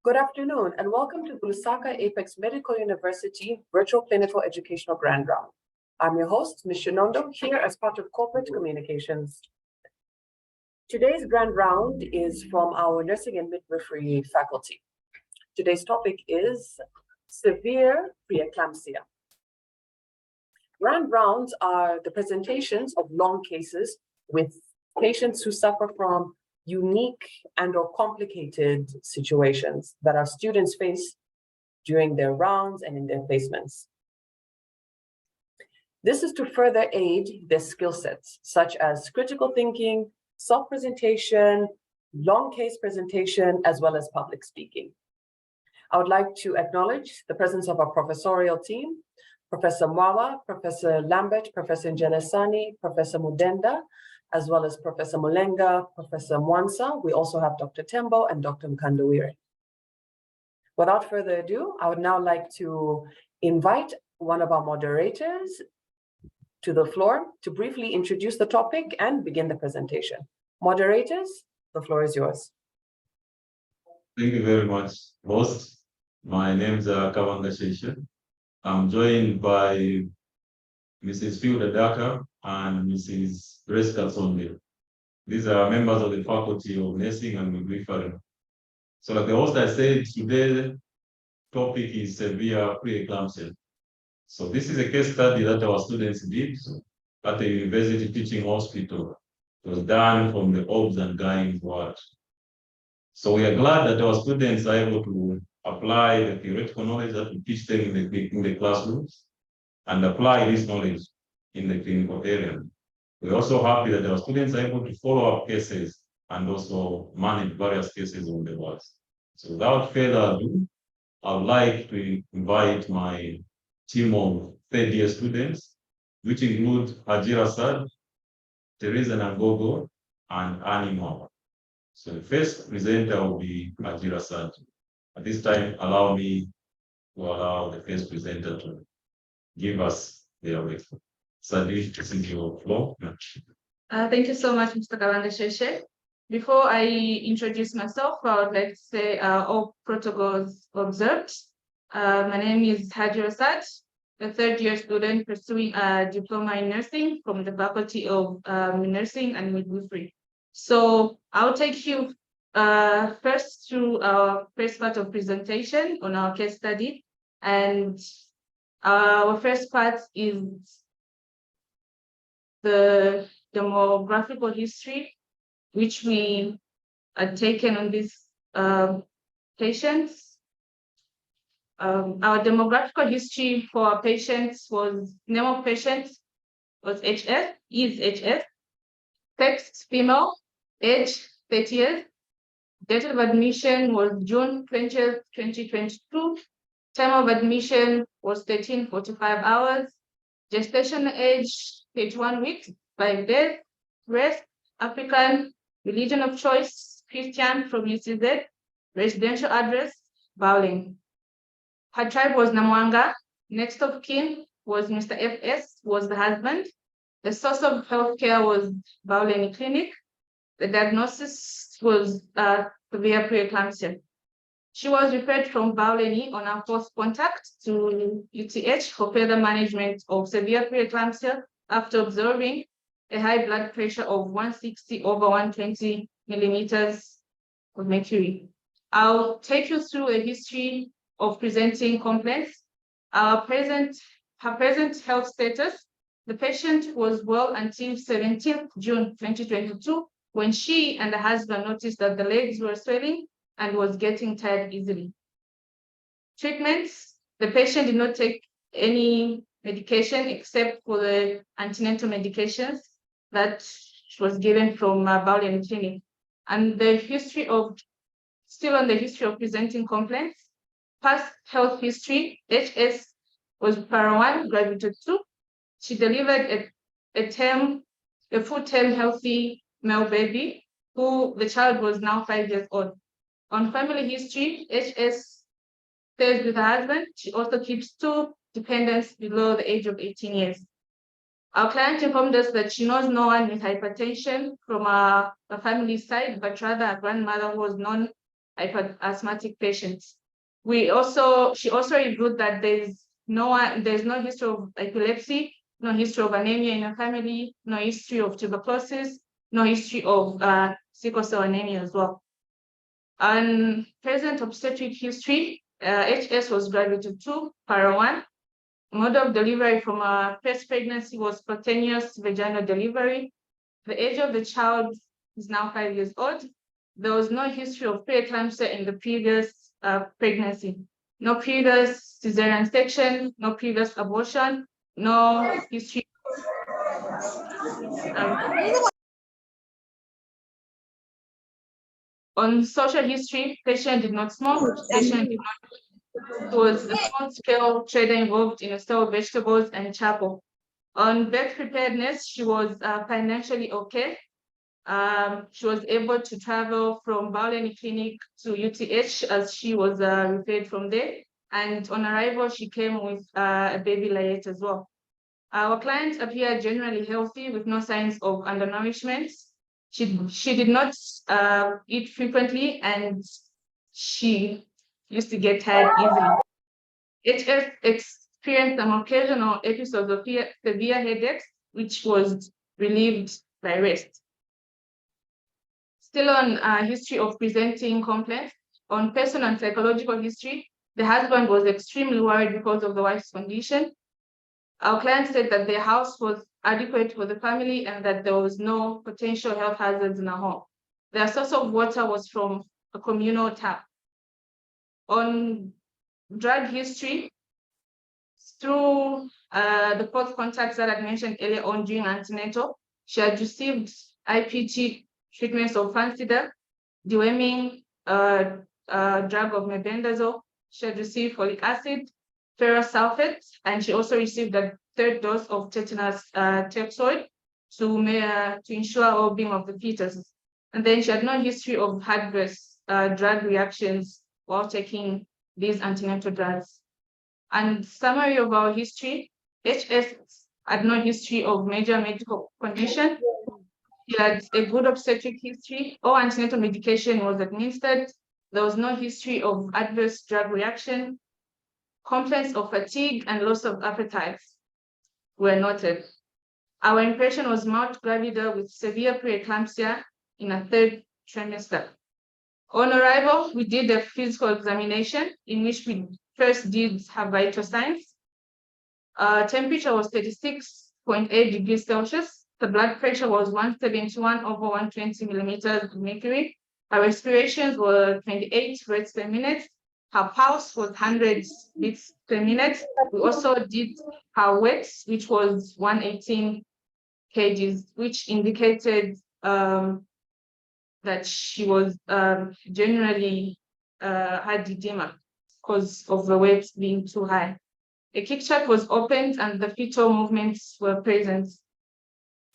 Good afternoon and welcome to the Lusaka Apex Medical University Virtual Clinical Educational Grand Round. I'm your host, Ms. Shinodo, here as part of Corporate Communications. Today's Grand Round is from our Nursing and Midwifery faculty. Today's topic is Severe Pre-eclampsia. Grand Rounds are the presentations of long cases with patients who suffer from unique and/or complicated situations that our students face during their rounds and in their placements. This is to further aid their skill sets, such as critical thinking, self-presentation, long case presentation, as well as public speaking. I would like to acknowledge the presence of our professorial team, Professor Mwaba, Professor Lambart, Professor Njelesani, Professor Mudenda, as well as Professor Mulenga, Professor Mwansa. We also have Dr. Tembo and Dr. Mkandawire. Without further ado, I would now like to invite one of our moderators to the floor to briefly introduce the topic and begin the presentation. Moderators, the floor is yours. Thank you very much, host. My name is Kabangasheshe. I'm joined by Mrs. Daka and Mrs. Kasonde. These are members of the Faculty of Nursing and Midwifery. So like the host I said, today's topic is severe pre-eclampsia. So this is a case study that our students did at the University Teaching Hospital. It was done from the OBS and GYN ward. So we are glad that our students are able to apply the theoretical knowledge that we teach them in the classrooms and apply this knowledge in the clinical area. We're also happy that our students are able to follow up cases and also manage various cases on the wards. So without further ado, I would like to invite my team of third-year students, which include Hajjira Saad, Theresa Nagogo, and N Emaus. So the first presenter will be Hajjira Saad. At this time, allow me to allow the first presenter to give us their way. Sadi, this is your floor. Thank you so much, Mr. Kabangasheshe. Before I introduce myself, I would like to say all protocols observed. My name is Hajjira Saad, a third-year student pursuing a diploma in nursing from the Faculty of Nursing and Midwifery. So I'll take you first through our first part of presentation on our case study. And our first part is the demographical history, which we had taken on these patients. Our demographical history for our patients was, name of patients was HS, is HS, sex female, age 30 years, date of admission was June 20th, 2022, time of admission was 13:45 hours, gestation age 31 weeks, 5 days, race, African, religion of choice, Christian from UCZ, residential address, Bowling. Her tribe was Namwanga. Next of kin was Mr. FS, was the husband. The source of healthcare was Bowling Clinic. The diagnosis was severe pre-eclampsia. She was referred from Bowling on our fourth contact to UTH for further management of severe pre-eclampsia after observing a high blood pressure of 160/120 millimeters of mercury. I'll take you through a history of presenting complaints. Her present health status. The patient was well until 17th June 2022, when she and the husband noticed that the legs were swelling and was getting tired easily. Treatments. The patient did not take any medication except for the antenatal medications that was given from Bowling Clinic. And the history of, still on the history of presenting complaints, past health history, HS was para 1, gravidated 2. She delivered a full-term healthy male baby, who the child was now 5 years old. On family history, HS stays with her husband. She also keeps 2 dependents below the age of 18 years. Our client informed us that she knows no one with hypertension from her family side, but rather her grandmother who was known asthmatic patients. She also revealed that there's no history of epilepsy, no history of anemia in her family, no history of tuberculosis, no history of sickle cell anemia as well. And present obstetric history, HS was graduated 2, para 1. Mode of delivery from a first pregnancy was spontaneous vaginal delivery. The age of the child is now 5 years old. There was no history of pre-eclampsia in the previous pregnancy. No previous cesarean section, no previous abortion, no history. On social history, patient did not smoke, patient did not. It was a small-scale trader involved in a sale of vegetables and chapel. On birth preparedness, she was financially okay. She was able to travel from Bauleni Clinic to UTH as she was referred from there. And on arrival, she came with a baby layette as well. Our client appeared generally healthy with no signs of undernourishment. She did not eat frequently and she used to get tired easily. HS experienced some occasional episodes of severe headaches, which was relieved by rest. Still on history of presenting complaints, on personal and psychological history, the husband was extremely worried because of the wife's condition. Our client said that their house was adequate for the family and that there was no potential health hazards in the home. Their source of water was from a communal tap. On drug history, through the fourth contacts that I mentioned earlier on during antenatal, she had received IPT treatments of Fancida, deworming drug of mebendazole. She had received folic acid, ferrous sulfate, and she also received a third dose of tetanus toxoid to ensure well-being of the fetus. And then she had no history of adverse drug reactions while taking these antenatal drugs. And summary of our history, HS had no history of major medical condition. She had a good obstetric history. All antenatal medication was administered. There was no history of adverse drug reaction. Complaints of fatigue and loss of appetite were noted. Our impression was mild gravida with severe pre-eclampsia in a third trimester. On arrival, we did a physical examination in which we first did her vital signs. Temperature was 36.8 degrees Celsius. The blood pressure was 171 over 120 millimeters of mercury. Her respirations were 28 breaths per minute. Her pulse was 100 beats per minute. We also did her weight, which was 118 kgs, which indicated that she was generally had edema because of the weight being too high. A kick chart was opened and the fetal movements were present.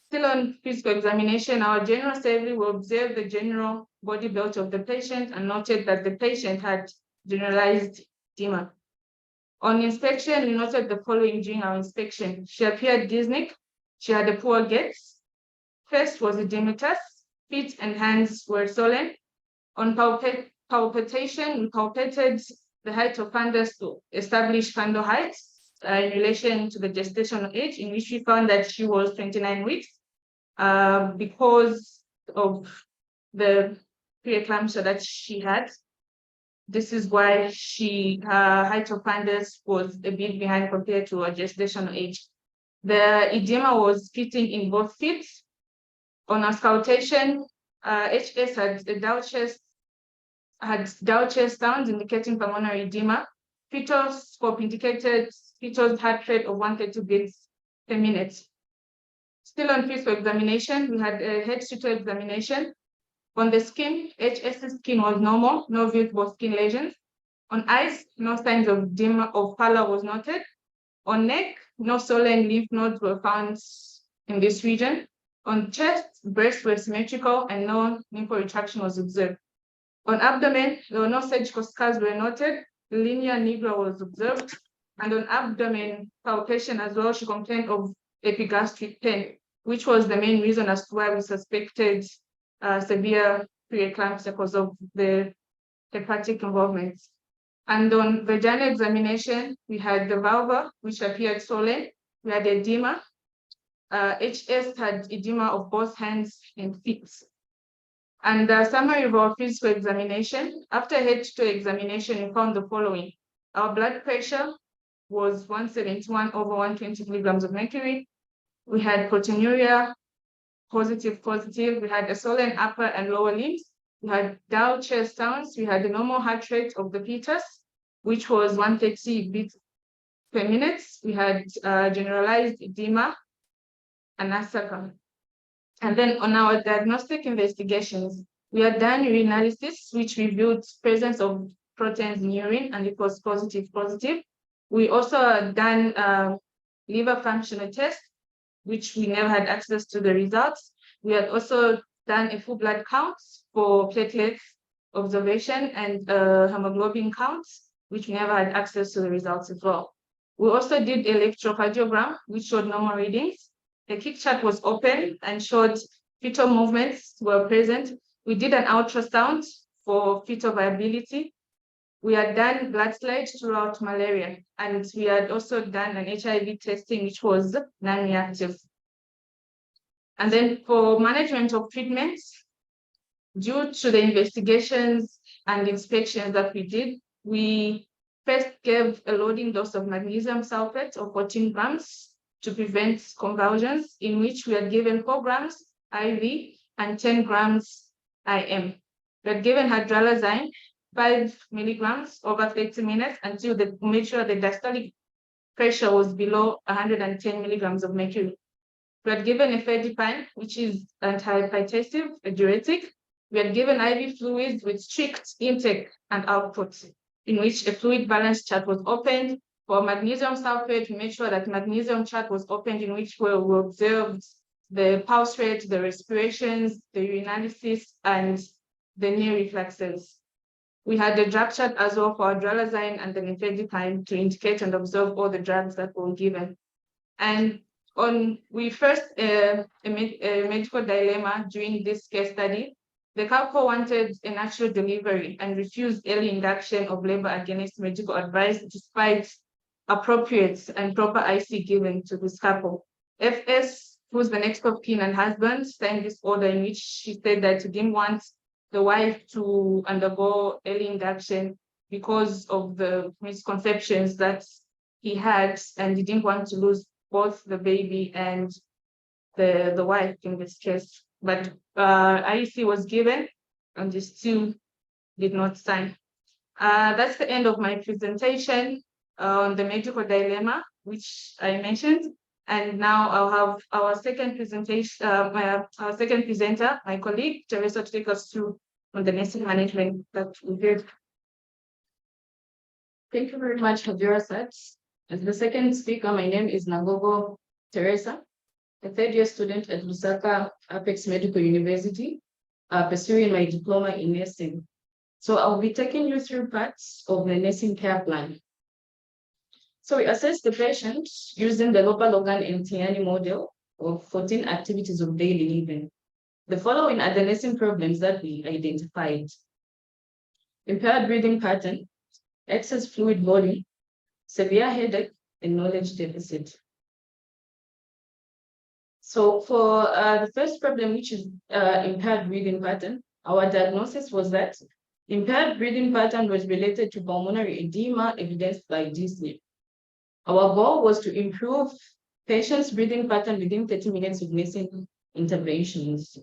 Still on physical examination, our general survey will observe the general body belt of the patient and noted that the patient had generalized edema. On inspection, we noted the following during our inspection. She appeared dyspneic. She had a poor gait. First was edematous. Feet and hands were swollen. On palpation, we palpated the height of fundus to establish fundal height in relation to the gestational age, in which we found that she was 29 weeks because of the preeclampsia that she had. This is why her height of fundus was a bit behind compared to her gestational age. The edema was fitting in both feet. On auscultation, HS had a dull chest, sounds indicating pulmonary edema. Fetal scope indicated fetal heart rate of 130 beats per minute. Still on physical examination, we had a head-to-toe examination. On the skin, HS's skin was normal, no visible skin lesions. On eyes, no signs of edema of pallor was noted. On neck, no swollen lymph nodes were found in this region. On chest, breasts were symmetrical and no nipple retraction was observed. On abdomen, there were no surgical scars were noted. Linear nigra was observed. And on abdomen palpation as well, she complained of epigastric pain, which was the main reason as to why we suspected severe preeclampsia because of the hepatic involvement. And on vaginal examination, we had the vulva, which appeared swollen. We had edema. HS had edema of both hands and feet. And the summary of our physical examination, after H2 examination, we found the following. Our blood pressure was 171 over 120 milligrams of mercury. We had proteinuria, positive. We had a swollen upper and lower limbs. We had Dow chest sounds. We had the normal heart rate of the fetus, which was 130 beats per minute. We had generalized edema and asaka. And then on our diagnostic investigations, we had done urinalysis, which revealed presence of proteins in urine, and it was positive. We also had done liver functional test, which we never had access to the results. We had also done a full blood count for platelets observation and hemoglobin counts, which we never had access to the results as well. We also did electrocardiogram, which showed normal readings. The kick chart was open and showed fetal movements were present. We did an ultrasound for fetal viability. We had done blood slide throughout malaria, and we had also done an HIV testing, which was non-reactive. And then for management of treatments, due to the investigations and inspections that we did, we first gave a loading dose of magnesium sulfate of 14 grams to prevent convulsions, in which we had given 4 grams IV and 10 grams IM. We had given hydralazine 5 milligrams over 30 minutes until they made sure the diastolic pressure was below 110 milligrams of mercury. We had given efedipine, which is antihypertensive, a diuretic. We had given IV fluids with strict intake and output, in which a fluid balance chart was opened. For magnesium sulfate, we made sure that magnesium chart was opened, in which we observed the pulse rate, the respirations, the urinalysis, and the knee reflexes. We had a drug chart as well for hydralazine and the efedipine to indicate and observe all the drugs that were given. And we first a medical dilemma during this case study. The couple wanted a natural delivery and refused early induction of labor against medical advice, despite appropriate and proper IC given to this couple. FS, who's the next of kin and husband, signed this order in which she said that he didn't want the wife to undergo early induction because of the misconceptions that he had, and he didn't want to lose both the baby and the wife in this case. But IEC was given, and they still did not sign. That's the end of my presentation on the medical dilemma, which I mentioned. And now I'll have our second presentation, our second presenter, my colleague, Theresa, to take us through on the nursing management that we did. Thank you very much, Hajjira Saad. As the second speaker, my name is Nagogo Theresa, a third-year student at Lusaka Apex Medical University, pursuing my diploma in nursing. So I'll be taking you through parts of the nursing care plan. So we assess the patient using the local organ and Tiani model of 14 activities of daily living. The following are the nursing problems that we identified: impaired breathing pattern, excess fluid volume, severe headache, and knowledge deficit. So for the first problem, which is impaired breathing pattern, our diagnosis was that impaired breathing pattern was related to pulmonary edema evidenced by dyspnea. Our goal was to improve patients' breathing pattern within 30 minutes of nursing interventions.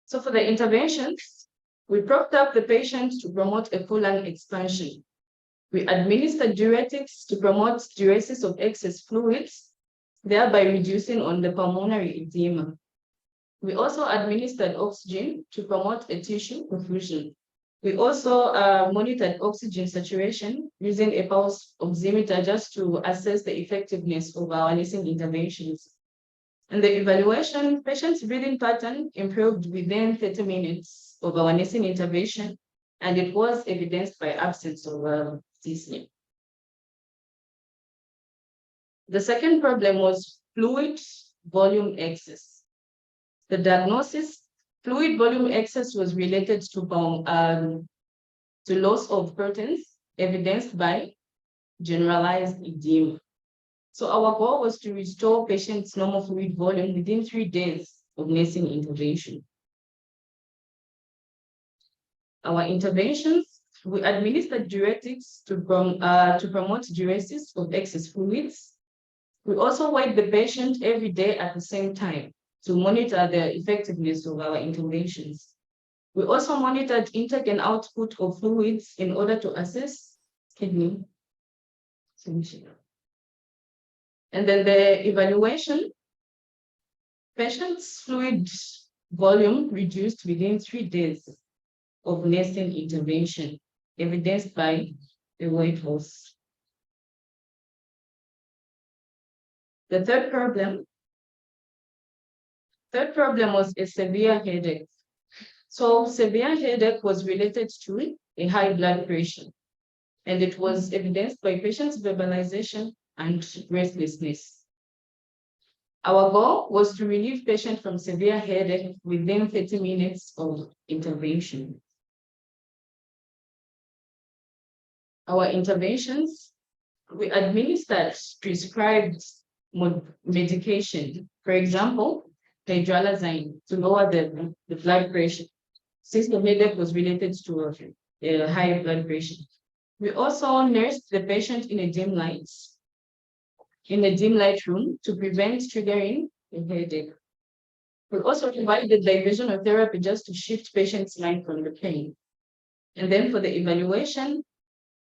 So for the interventions, we propped up the patient to promote a full lung expansion. We administered diuretics to promote diuresis of excess fluids, thereby reducing on the pulmonary edema. We also administered oxygen to promote a tissue perfusion. We also monitored oxygen saturation using a pulse oximeter just to assess the effectiveness of our nursing interventions. And the evaluation, patient's breathing pattern improved within 30 minutes of our nursing intervention, and it was evidenced by absence of dyspnea. The second problem was fluid volume excess. The diagnosis, fluid volume excess was related to loss of proteins evidenced by generalized edema. So our goal was to restore patients' normal fluid volume within 3 days of nursing intervention. Our interventions, we administered diuretics to promote diuresis of excess fluids. We also weighed the patient every day at the same time to monitor the effectiveness of our interventions. We also monitored intake and output of fluids in order to assess kidney function. And then the evaluation, patient's fluid volume reduced within 3 days of nursing intervention, evidenced by the weight loss. The third problem was a severe headache. So severe headache was related to a high blood pressure, and it was evidenced by patient's verbalization and restlessness. Our goal was to relieve patient from severe headache within 30 minutes of intervention. Our interventions, we administered prescribed medication, for example, hydralazine to lower the blood pressure, since the headache was related to a high blood pressure. We also nursed the patient in a dim light room to prevent triggering a headache. We also provided diversional therapy just to shift patient's mind from the pain. And then for the evaluation,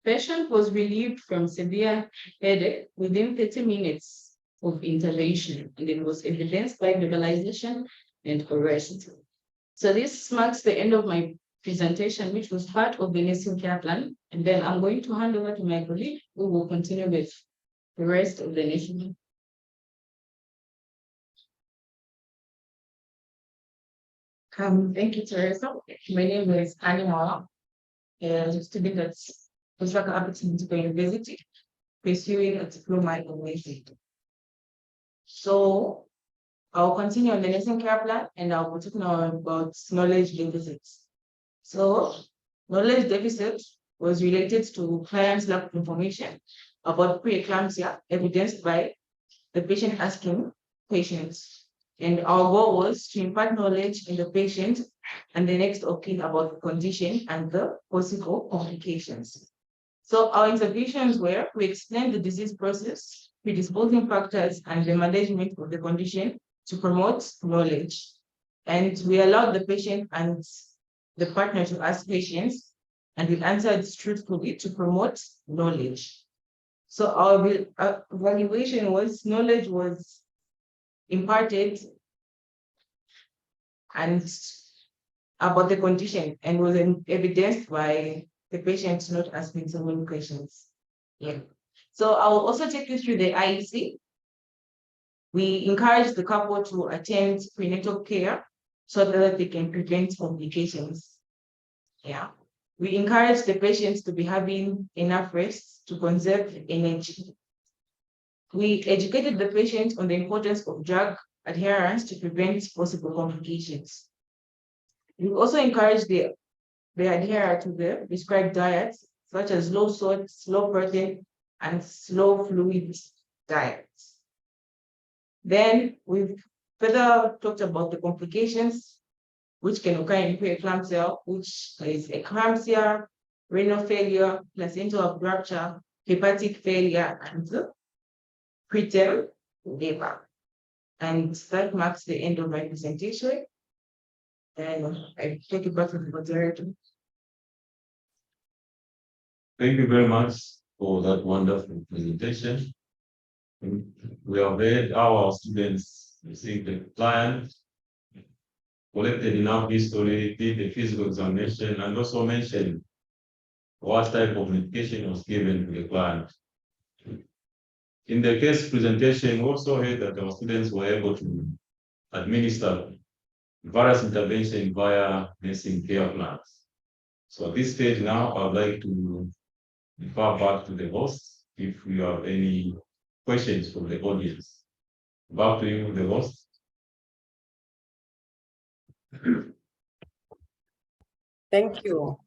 patient was relieved from severe headache within 30 minutes of intervention, and it was evidenced by verbalization and arrest. So this marks the end of my presentation, which was part of the nursing care plan. And then I'm going to hand over to my colleague, who will continue with the rest of the nursing. Thank you, Theresa. My name is Annie Mwaba, and I'm a student at Lusaka Apex Medical University, pursuing a Diploma in Nursing. So I'll continue on the nursing care plan, and I'll be talking about knowledge deficits. So knowledge deficit was related to clients' lack of information about pre-eclampsia, evidenced by the patient asking questions. And our goal was to impart knowledge in the patient and the next of kin about the condition and the possible complications. So our interventions were, we explained the disease process, predisposing factors, and the management of the condition to promote knowledge. And we allowed the patient and the partner to ask questions, and we answered truthfully to promote knowledge. So our evaluation was, knowledge was imparted and about the condition, and was evidenced by the patient not asking so many questions. Yeah. So I will also take you through the IEC. We encourage the couple to attend prenatal care so that they can prevent complications. Yeah. We encourage the patients to be having enough rest to conserve energy. We educated the patient on the importance of drug adherence to prevent possible complications. We also encourage the adherer to the prescribed diets, such as low salt, low protein, and slow fluid diets. Then we've further talked about the complications which can occur in pre-eclampsia, which is eclampsia, renal failure, placental rupture, hepatic failure, and preterm labor. And that marks the end of my presentation. And I take it back to the moderator. Thank you very much for that wonderful presentation. We have heard our students received the client, collected enough history, did the physical examination, and also mentioned what type of medication was given to the client. In the case presentation, we also heard that our students were able to administer various interventions via nursing care plans. So at this stage now, I would like to refer back to the host if you have any questions from the audience. Back to you, the host. Thank you.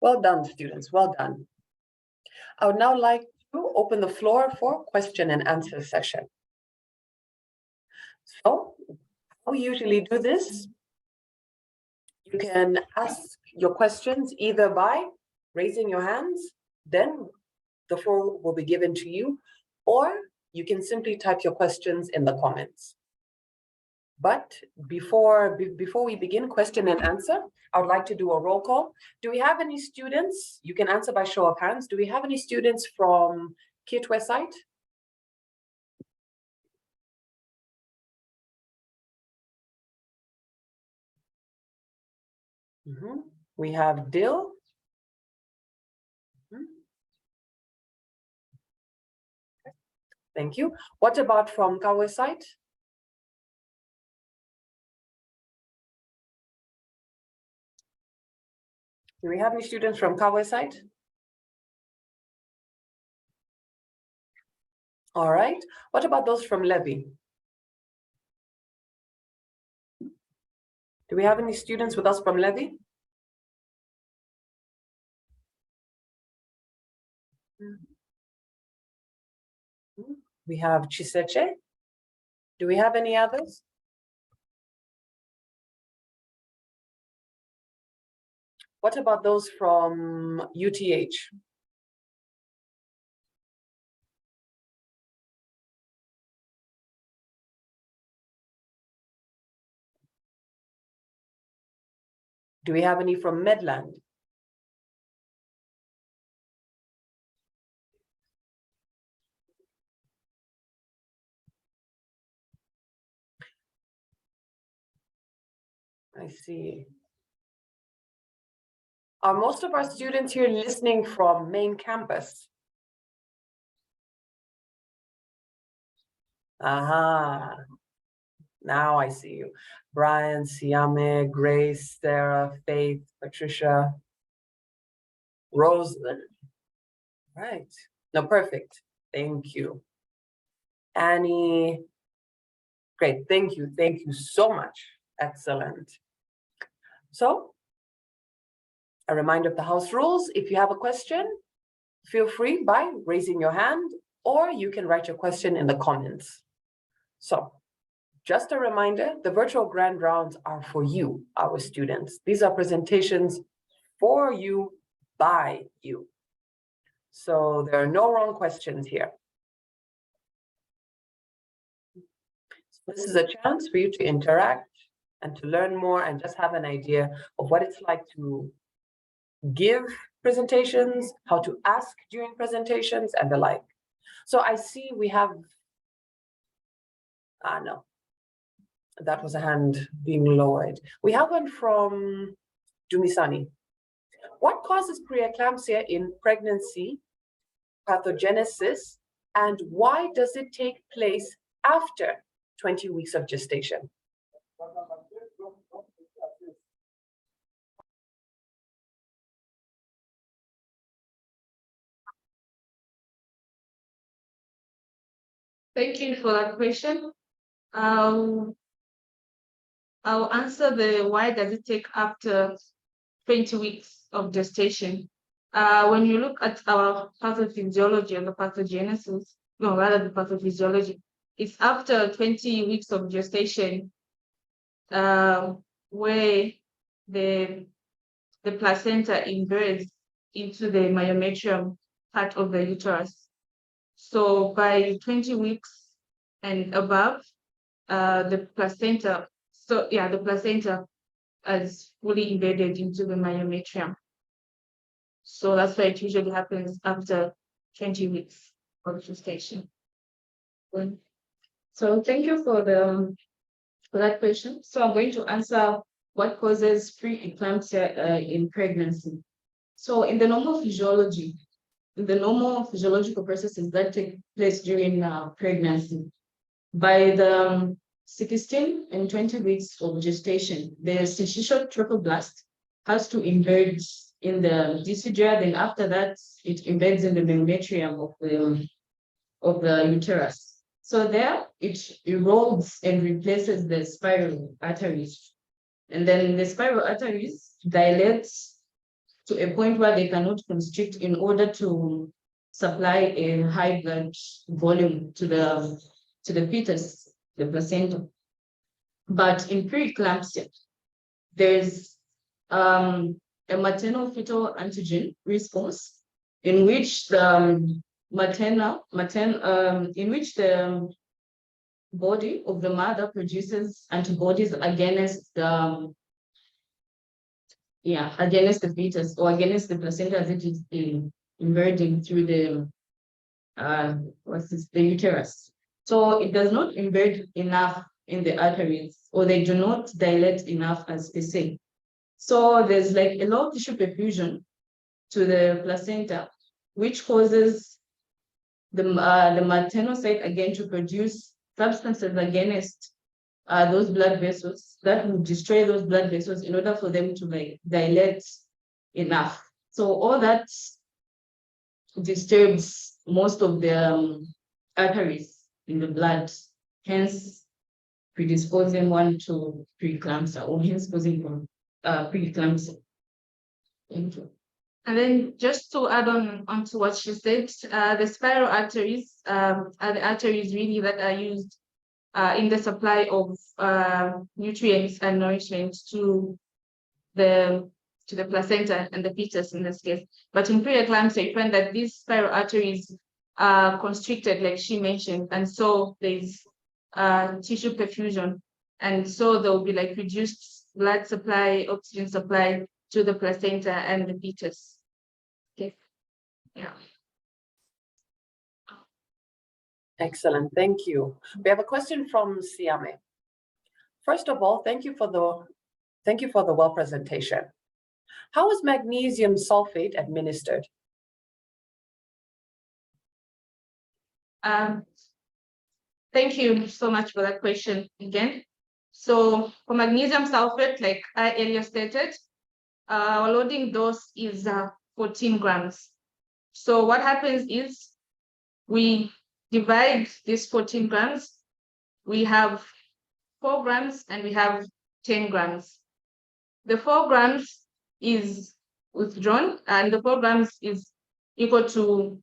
Well done, students, well done. I would now like to open the floor for question and answer session. So, how we usually do this, you can ask your questions either by raising your hands, then the floor will be given to you, or you can simply type your questions in the comments. But before we begin question and answer, I would like to do a roll call. Do we have any students? You can answer by show of hands. Do we have any students from Kitwe site? We have Dill. Thank you. What about from Kawe site? Do we have any students from Kawe site? All right. What about those from Levy? Do we have any students with us from Levy? We have Chiseche. Do we have any others? What about those from UTH? Do we have any from Medland? I see. Are most of our students here listening from main campus? Aha. Now I see you. Brian, Siame, Grace, Sarah, Faith, Patricia, Rosalind. Right. No, perfect. Thank you. Annie. Great. Thank you. Thank you so much. Excellent. So, a reminder of the house rules. If you have a question, feel free by raising your hand, or you can write your question in the comments. So, just a reminder, the virtual grand rounds are for you, our students. These are presentations for you, by you. So there are no wrong questions here. So this is a chance for you to interact and to learn more and just have an idea of what it's like to give presentations, how to ask during presentations, and the like. So I see we have, no, that was a hand being lowered. We have one from Dumisani. What causes preeclampsia in pregnancy, pathogenesis, and why does it take place after 20 weeks of gestation? Thank you for that question. I'll answer the why does it take after 20 weeks of gestation. When you look at our pathophysiology and the pathogenesis, no, rather the pathophysiology, it's after 20 weeks of gestation where the placenta inverts into the myometrium part of the uterus. So by 20 weeks and above, the placenta, the placenta is fully embedded into the myometrium. So that's why it usually happens after 20 weeks of gestation. So thank you for that question. So I'm going to answer what causes pre-eclampsia in pregnancy. So in the normal physiology, the normal physiological processes that take place during pregnancy, by the 16 and 20 weeks of gestation, the syncytial trophoblast has to invert in the deciduary, then after that, it embeds in the metrium of the uterus. So there, it erodes and replaces the spiral arteries. And then the spiral arteries dilate to a point where they cannot constrict in order to supply a high blood volume to the fetus, the placenta. But in pre-eclampsia, there's a maternal fetal antigen response in which the body of the mother produces antibodies against the fetus or against the placenta as it is inverting through the uterus. So it does not embed enough in the arteries, or they do not dilate enough, as they say. So there's like a low tissue perfusion to the placenta, which causes the maternal site again to produce substances against those blood vessels that will destroy those blood vessels in order for them to like dilate enough. So all that disturbs most of the arteries in the blood, hence predisposing one to preeclampsia, or hence causing preeclampsia. Thank you. And then just to add on to what she said, the spiral arteries are the arteries really that are used in the supply of nutrients and nourishment to the placenta and the fetus in this case. But in preeclampsia, you find that these spiral arteries are constricted, like she mentioned, and so there's tissue perfusion, and so there will be like reduced blood supply, oxygen supply to the placenta and the fetus. Okay. Yeah. Excellent, thank you. We have a question from Siame. First of all, thank you for the well presentation. How is magnesium sulfate administered? Thank you so much for that question again. So for magnesium sulfate, like I earlier stated, our loading dose is 14 grams. So what happens is we divide this 14 grams, we have 4 grams and we have 10 grams. The 4 grams is withdrawn, and the 4 grams is equal to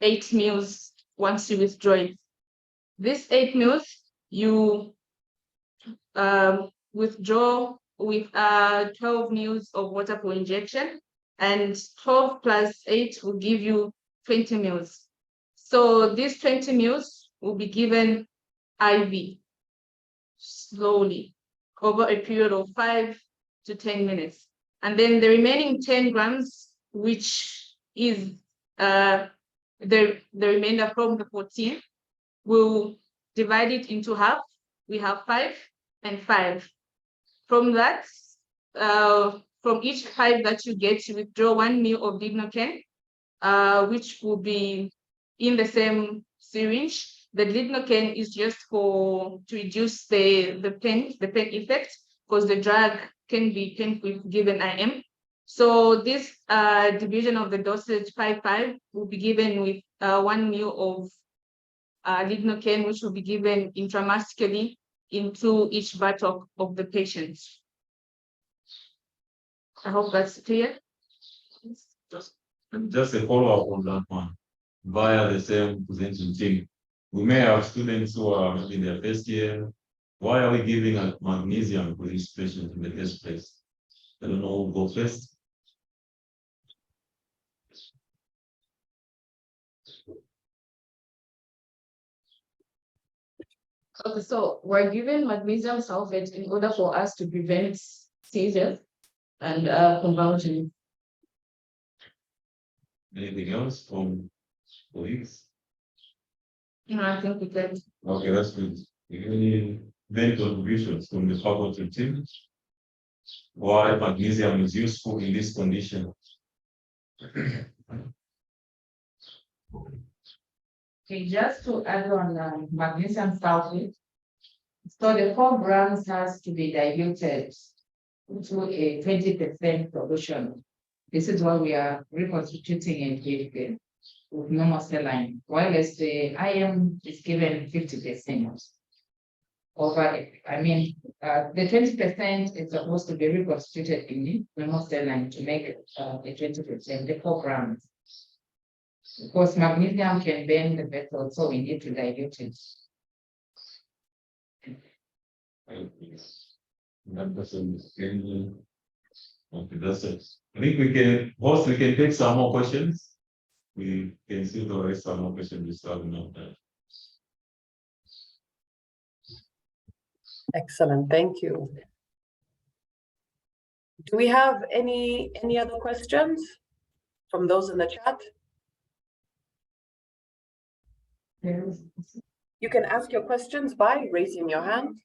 8 mils once you withdraw it. This 8 mils you withdraw with 12 mils of water for injection, and 12 plus 8 will give you 20 mils. So these 20 mils will be given IV slowly over a period of 5 to 10 minutes. And then the remaining 10 grams, which is the remainder from the 14, we'll divide it into half. We have 5 and 5. From that, from each 5 that you get, you withdraw 1 ml of lignocaine, which will be in the same syringe. The lignocaine is just to reduce the pain effect, because the drug can be painful if given IM. So this division of the dosage 5-5 will be given with 1 ml of lignocaine, which will be given intramuscularly into each buttock of the patient. I hope that's clear. Just a follow-up on that one, via the same presentation team. We may have students who are in their first year. Why are we giving a magnesium for these patients in the first place? I don't know who will go first. Okay, so we're given magnesium sulfate in order for us to prevent seizures and convulsions. Anything else from colleagues? No, I think we can. Okay, that's good. Any contributions from the faculty team? Why magnesium is useful in this condition? Okay, just to add on magnesium sulfate, so the 4 grams has to be diluted into a 20% solution. This is why we are reconstituting a JFK with normal cell line, while as the IM is given 50% over, the 20% is supposed to be reconstituted in the normal cell line to make the 20%, the 4 grams. Because magnesium can bend the vessel, so we need to dilute it. Okay, that's it. I think we can take some more questions. We can see the rest some more questions we start now. Excellent, thank you. Do we have any other questions from those in the chat? You can ask your questions by raising your hand.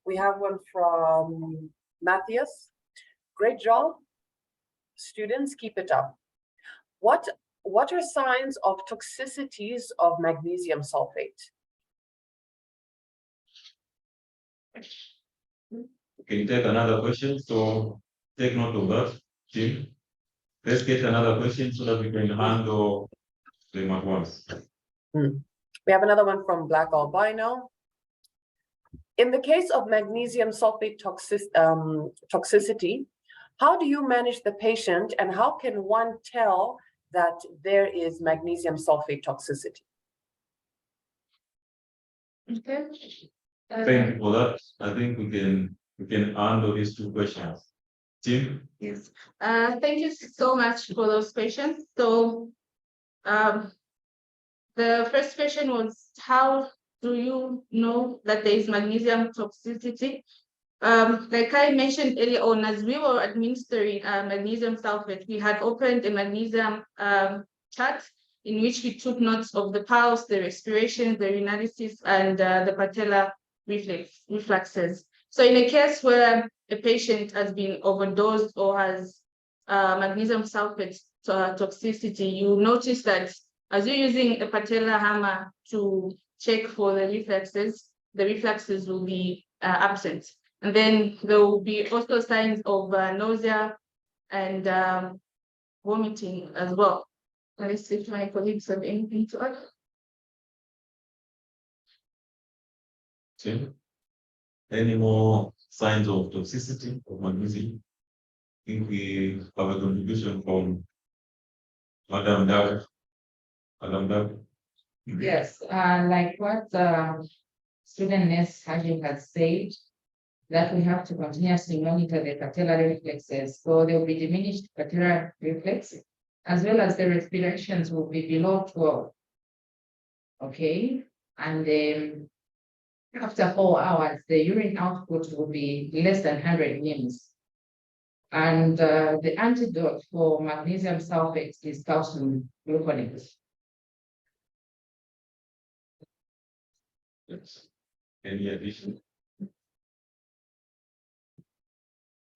We have one from Matthias. Great job. Students, keep it up. What are signs of toxicities of magnesium sulfate? Can you take another question? So take note of that, Tim. Let's get another question so that we can handle them at once. We have another one from Black Albino. In the case of magnesium sulfate toxicity, how do you manage the patient and how can one tell that there is magnesium sulfate toxicity? Okay. Thank you for that. I think we can handle these 2 questions. Tim? Yes. Thank you so much for those questions. So the first question was, how do you know that there is magnesium toxicity? Like I mentioned earlier on, as we were administering magnesium sulfate, we had opened a magnesium chart in which we took notes of the pulse, the respiration, the urinalysis, and the patellar reflexes. So in a case where a patient has been overdosed or has magnesium sulfate toxicity, you notice that as you're using a patellar hammer to check for the reflexes will be absent. And then there will be also signs of nausea and vomiting as well. Let's see if my colleagues have anything to add. Tim? Any more signs of toxicity of magnesium? I think we have a contribution from Madam Daka. Yes, like what student nurse Hajjira has said, that we have to continuously monitor the patellar reflexes. So there will be diminished patellar reflex, as well as the respirations will be below 12. Okay, and then after 4 hours, the urine output will be less than 100 mils. And the antidote for magnesium sulfate is calcium gluconate. Yes. Any addition?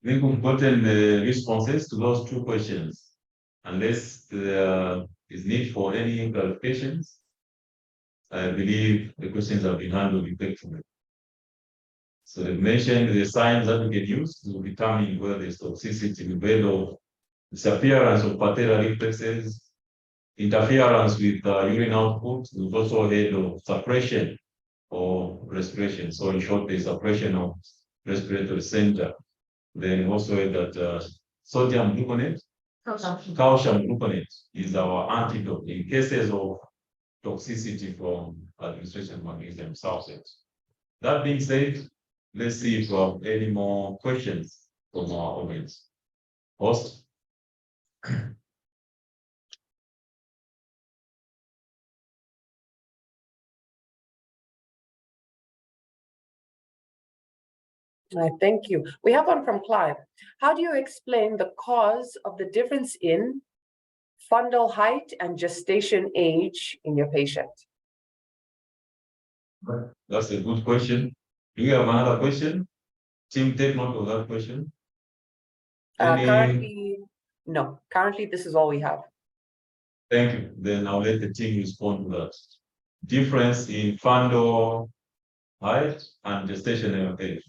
I think we've gotten the responses to those 2 questions. Unless there is need for any clarifications, I believe the questions have been handled effectively. So they mentioned the signs that we can use to determine whether there's toxicity, with of disappearance of patellar reflexes, interference with urine output. We've also heard of suppression or respiration. So in short, the suppression of respiratory center. Then also that sodium gluconate, calcium gluconate is our antidote in cases of toxicity from administration of magnesium sulfate. That being said, let's see if we have any more questions from our audience. Host? Thank you. We have one from Clive. How do you explain the cause of the difference in fundal height and gestation age in your patient? That's a good question. Do you have another question? Team, take note of that question. Currently, no. Currently, this is all we have. Thank you. Then I'll let the team respond to that. Difference in fundal height and gestational age.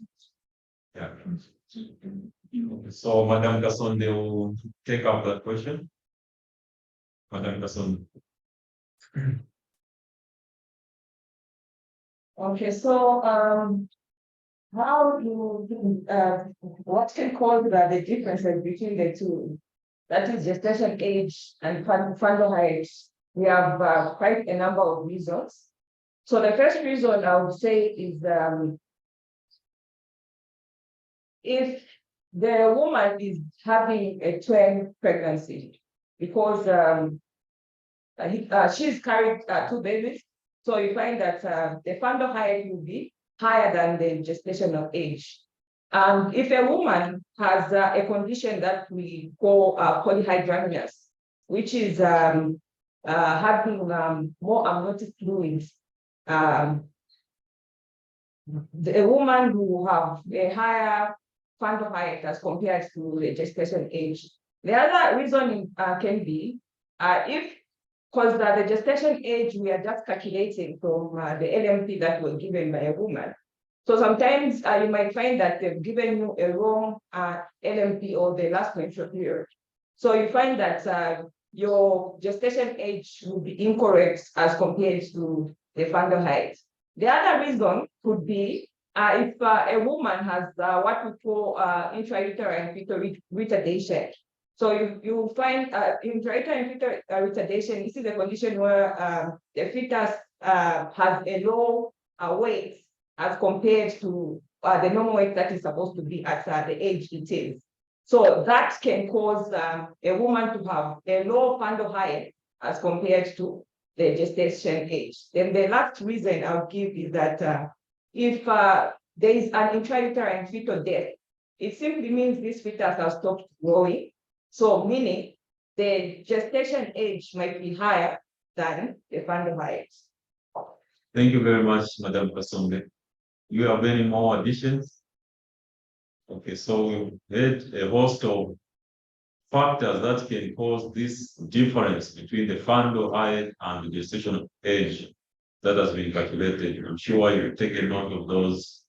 Yeah. So Madam Kasonde will take up that question. Madam Kasonde. Okay, so how do what can cause the differences between the two? That is gestation age and fundal height. We have quite a number of reasons. So the first reason I would say is if the woman is having a twin pregnancy, because she's carried 2 babies, so you find that the fundal height will be higher than the gestational age. And if a woman has a condition that we call polyhydramnios, which is having more amniotic fluids, the woman who have a higher fundal height as compared to the gestation age. The other reason can be if, because the gestation age we are just calculating from the LMP that was given by a woman. So sometimes you might find that they've given you a wrong LMP or the last menstrual period. So you find that your gestation age will be incorrect as compared to the fundal height. The other reason could be if a woman has what we call intrauterine fetal retardation. So you find intrauterine fetal retardation. This is a condition where the fetus has a low weight as compared to the normal weight that is supposed to be at the age it is. So that can cause a woman to have a low fundal height as compared to the gestation age. Then the last reason I'll give is that if there is an intrauterine fetal death, it simply means this fetus has stopped growing. So meaning the gestation age might be higher than the fundal height. Thank you very much, Madam Kasonde. You have any more additions? Okay, so we had a host of factors that can cause this difference between the fundal height and the gestational age that has been calculated. I'm sure you've taken note of those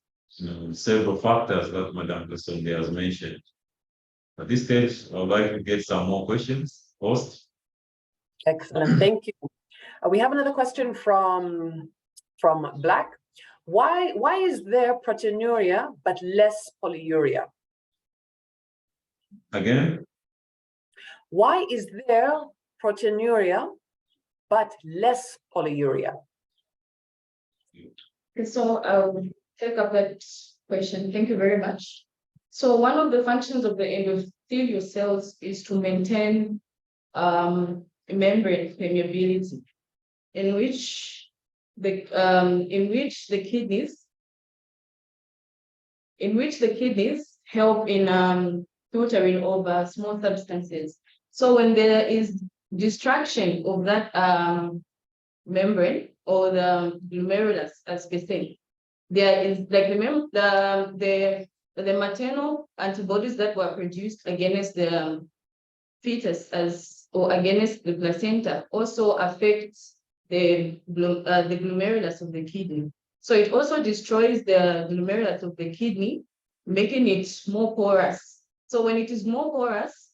several factors that Madam Kasonde has mentioned. At this stage, I would like to get some more questions. Host. Excellent, thank you. We have another question from Black. Why is there proteinuria but less polyuria? Again? Why is there proteinuria but less polyuria? So I'll take up that question. Thank you very much. So one of the functions of the endothelial cells is to maintain membrane permeability, in which the kidneys help in filtering over small substances. So when there is destruction of that membrane or the glomerulus as we say, there is like the maternal antibodies that were produced against the fetus or against the placenta also affects the glomerulus of the kidney. So it also destroys the glomerulus of the kidney, making it more porous. So when it is more porous,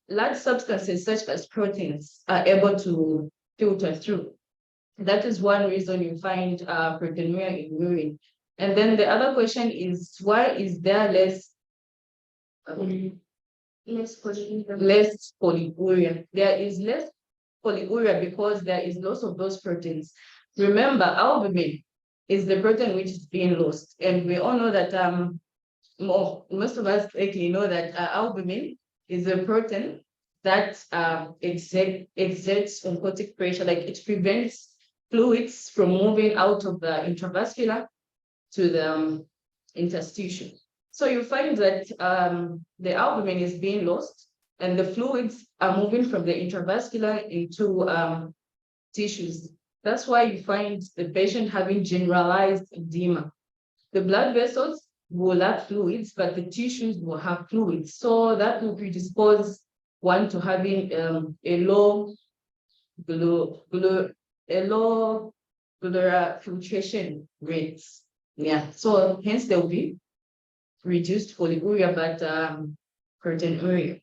large substances such as proteins are able to filter through. That is one reason you find proteinuria in urine. And then the other question is, why is there less polyuria? There is less polyuria because there is loss of those proteins. Remember, albumin is the protein which is being lost. And we all know that most of us likely know that albumin is a protein that exerts oncotic pressure, like it prevents fluids from moving out of the intravascular to the interstitial. So you find that the albumin is being lost and the fluids are moving from the intravascular into tissues. That's why you find the patient having generalized edema. The blood vessels will lack fluids, but the tissues will have fluids. So that will predispose one to having a low filtration rates. Yeah, so hence there will be reduced polyuria, but proteinuria.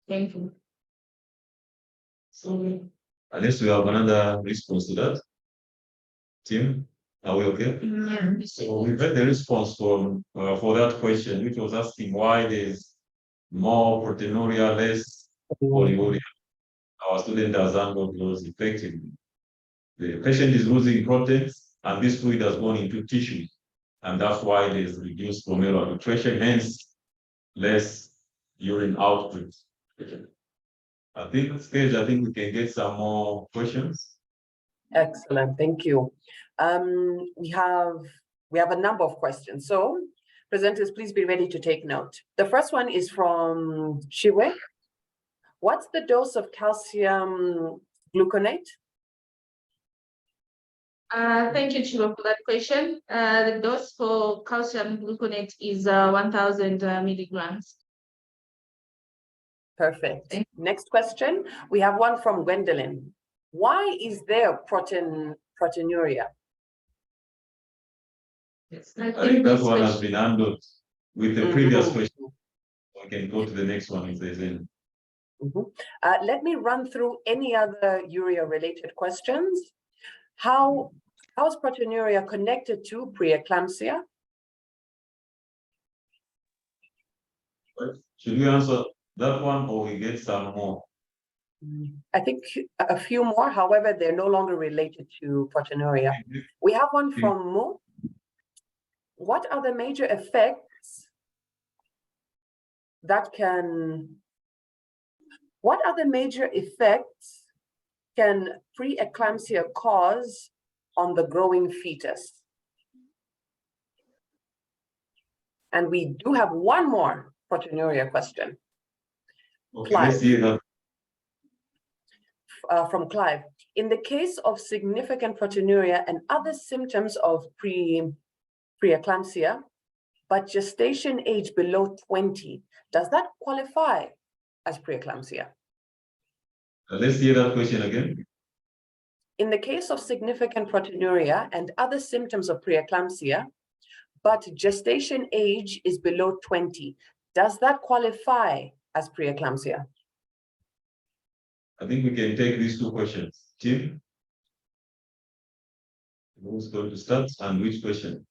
Thank you. So unless we have another response to that, Tim, are we okay? Yeah. So we read the response from for that question, which was asking why there's more proteinuria, less polyuria. Our student has handled those effectively. The patient is losing proteins, and this fluid has gone into tissue, and that's why there's reduced glomerular filtration, hence less urine output. I think stage, I think we can get some more questions. Excellent, thank you. We have a number of questions. So presenters, please be ready to take note. The first one is from Shiwe. What's the dose of calcium gluconate? Thank you, Chibo, for that question. The dose for calcium gluconate is 1,000 milligrams. Perfect. Next question. We have one from Gwendolyn. Why is there proteinuria? I think that one has been handled with the previous question. We can go to the next one if there's any. Let me run through any other urea-related questions. How is proteinuria connected to preeclampsia? Should we answer that one or we get some more? I think a few more, however, they're no longer related to proteinuria. We have one from Mo. What are the major effects that can preeclampsia cause on the growing fetus? And we do have one more proteinuria question. Okay, let's see that. From Clive. In the case of significant proteinuria and other symptoms of preeclampsia, but gestation age below 20, does that qualify as preeclampsia? Let's hear that question again. In the case of significant proteinuria and other symptoms of preeclampsia, but gestation age is below 20, does that qualify as preeclampsia? I think we can take these two questions. Tim? Who's going to start and which question?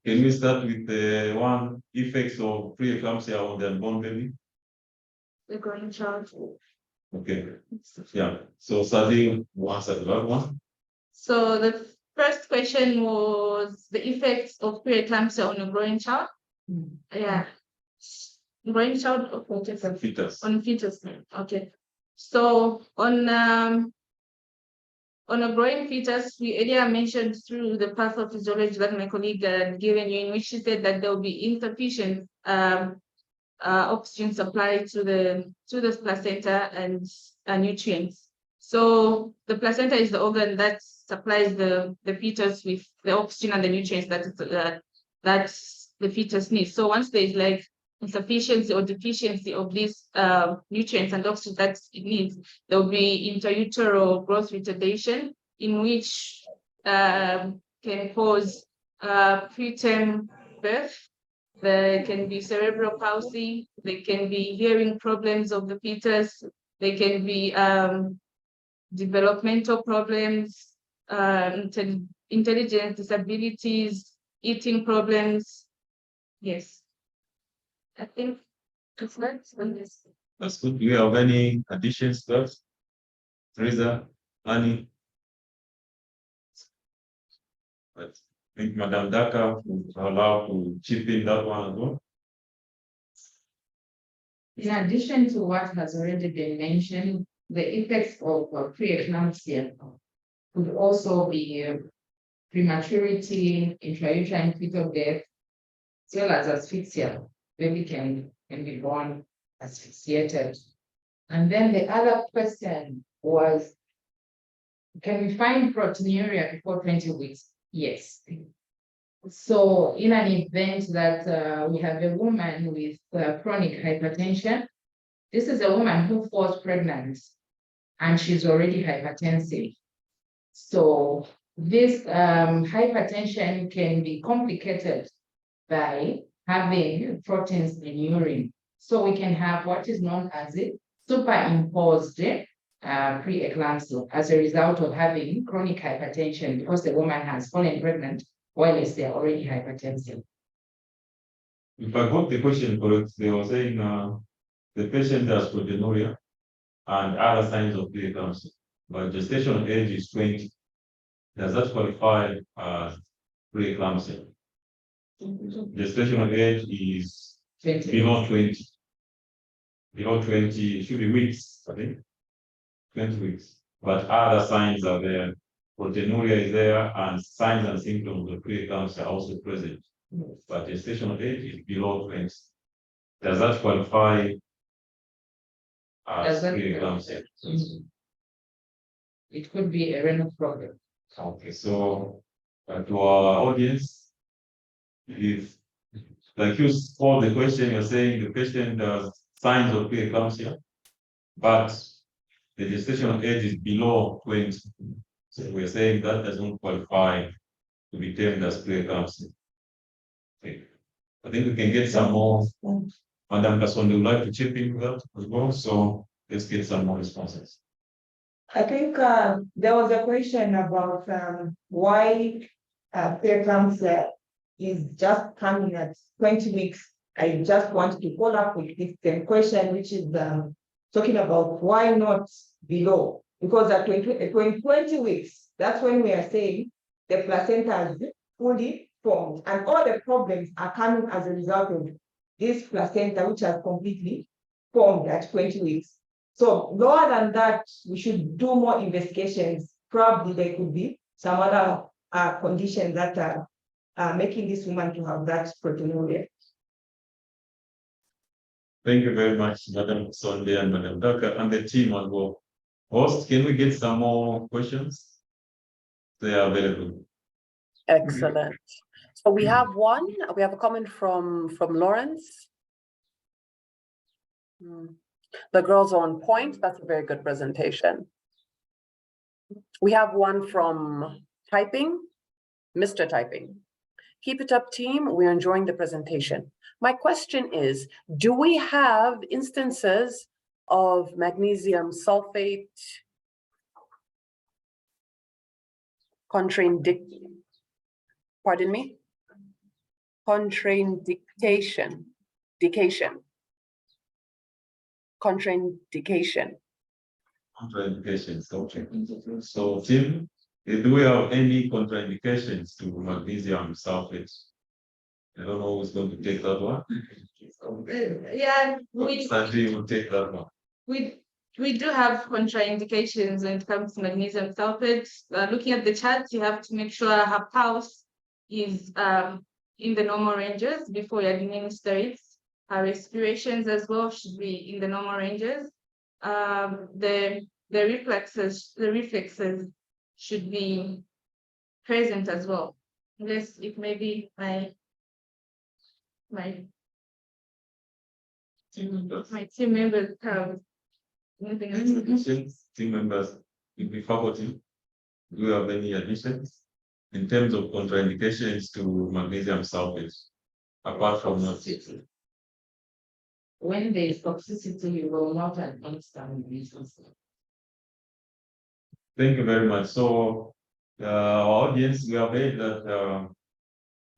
Can we start with the one effects of preeclampsia on the unborn baby? The growing child. Okay. Yeah. So starting once at that one. So the first question was the effects of preeclampsia on a growing child. Yeah. Growing child or Fetus. on fetus. Okay. So on a growing fetus, we earlier mentioned through the pathophysiology that my colleague had given you, in which she said that there will be insufficient oxygen supply to the placenta and nutrients. So the placenta is the organ that supplies the fetus with the oxygen and the nutrients that the fetus needs. So once there is like insufficiency or deficiency of these nutrients and oxygen that it needs, there will be intrauterine growth retardation, in which can cause preterm birth. There can be cerebral palsy, there can be hearing problems of the fetus, there can be developmental problems, intelligence disabilities, eating problems. Yes. I think that's on this. That's good. Do you have any additions to that? Theresa, Annie? But I think Madam Daka will allow to chip in that one as well. In addition to what has already been mentioned, the effects of preeclampsia could also be prematurity, intrauterine fetal death, as well as asphyxia. Baby can be born asphyxiated. And then the other question was, can we find proteinuria before 20 weeks? Yes. So in an event that we have a woman with chronic hypertension, this is a woman who falls pregnant and she's already hypertensive. So this hypertension can be complicated by having proteins in urine. So we can have what is known as a superimposed pre-eclampsia as a result of having chronic hypertension because the woman has fallen pregnant while they're already hypertensive. If I got the question correct, they were saying the patient has proteinuria and other signs of preeclampsia, but gestational age is 20. Does that qualify as preeclampsia? Gestational age is 20. below 20. Below 20 should be weeks, I think. 20 weeks. But other signs are there. Proteinuria is there, and signs and symptoms of preeclampsia are also present. But gestational age is below 20. Does that qualify as preeclampsia? It could be a renal problem. Okay, so to our audience, if like you call the question, you're saying the patient has signs of preeclampsia, but the gestational age is below 20. So we're saying that doesn't qualify to be termed as preeclampsia. Okay. I think we can get some more. Madam Kasonde would like to chip in with that as well. So let's get some more responses. I think there was a question about why preeclampsia is just coming at 20 weeks. I just wanted to follow up with this same question, which is talking about why not below? Because at 20 weeks, that's when we are saying the placenta is fully formed, and all the problems are coming as a result of this placenta, which has completely formed at 20 weeks. So lower than that, we should do more investigations. Probably there could be some other conditions that are making this woman to have that proteinuria. Thank you very much, Madam Kasonde and Madam Daka, and the team as well. Host, can we get some more questions? They are available. Excellent. So we have a comment from Lawrence. The girls are on point. That's a very good presentation. We have one from Typing, Mr. Typing. Keep it up, team. We're enjoying the presentation. My question is, do we have instances of magnesium sulfate contraindication? Contraindications, okay. So, Tim, do we have any contraindications to magnesium sulfate? I don't know who's going to take that one. Yeah, Sandy will take that one. we do have contraindications when it comes to magnesium sulfate. Looking at the charts, you have to make sure her pulse is in the normal ranges before you administer it. Her respirations as well should be in the normal ranges. The reflexes should be present as well. Unless it may be my team members have Team members, if we faculty, do you have any additions in terms of contraindications to magnesium sulfate apart from toxicity? When there is toxicity, you will not administer magnesium sulfate. Thank you very much. So, our audience, we have heard that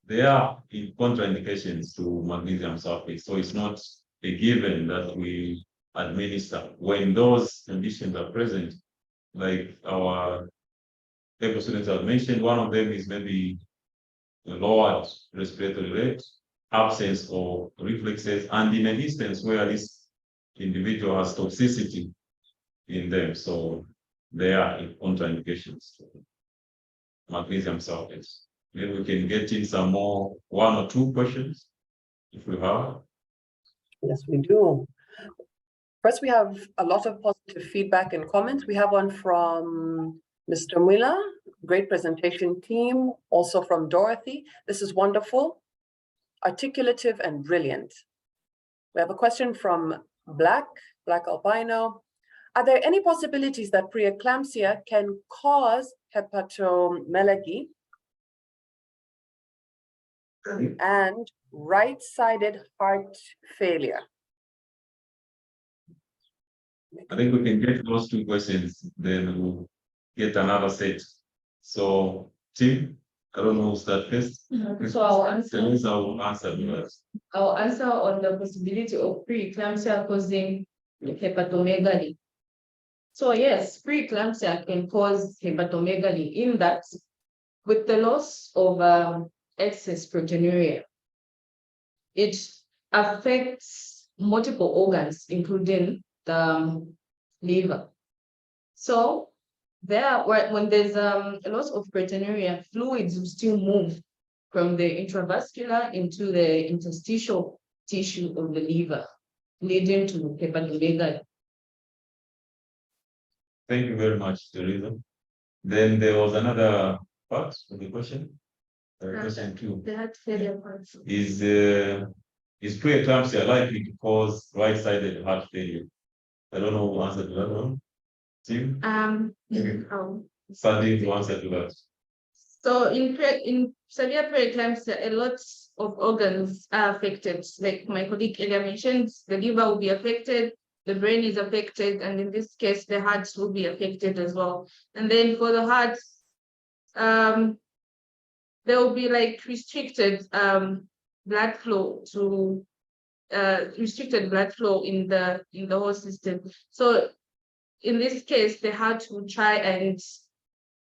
there are contraindications to magnesium sulfate. So it's not a given that we administer when those conditions are present. Like our paper students have mentioned, one of them is maybe the lowered respiratory rate, absence of reflexes, and in an instance where this individual has toxicity in them. So there are contraindications to magnesium sulfate. Maybe we can get in some more, one or two questions if we have. Yes, we do. First, we have a lot of positive feedback and comments. We have one from Mr. Mwila, great presentation team, also from Dorothy. This is wonderful, articulative and brilliant. We have a question from Black Albino. Are there any possibilities that preeclampsia can cause hepatomegaly and right-sided heart failure? I think we can get those two questions, then we'll get another set. So, Tim, I don't know who's that first. So I'll answer. Theresa will answer first. I'll answer on the possibility of preeclampsia causing hepatomegaly. So yes, preeclampsia can cause hepatomegaly in that with the loss of excess proteinuria, it affects multiple organs, including the liver. So when there's a loss of proteinuria, fluids will still move from the intravascular into the interstitial tissue of the liver, leading to hepatomegaly. Thank you very much, Theresa. Then there was another part of the question. Question 2. The heart failure part. Is preeclampsia likely to cause right-sided heart failure? I don't know who answered that one. Tim? Sandy, who answered to that? So in severe preeclampsia, a lot of organs are affected. Like my colleague earlier mentioned, the liver will be affected, the brain is affected, and in this case, the heart will be affected as well. And then for the heart, there will be like restricted blood flow to restricted blood flow in the whole system. So in this case, the heart will try and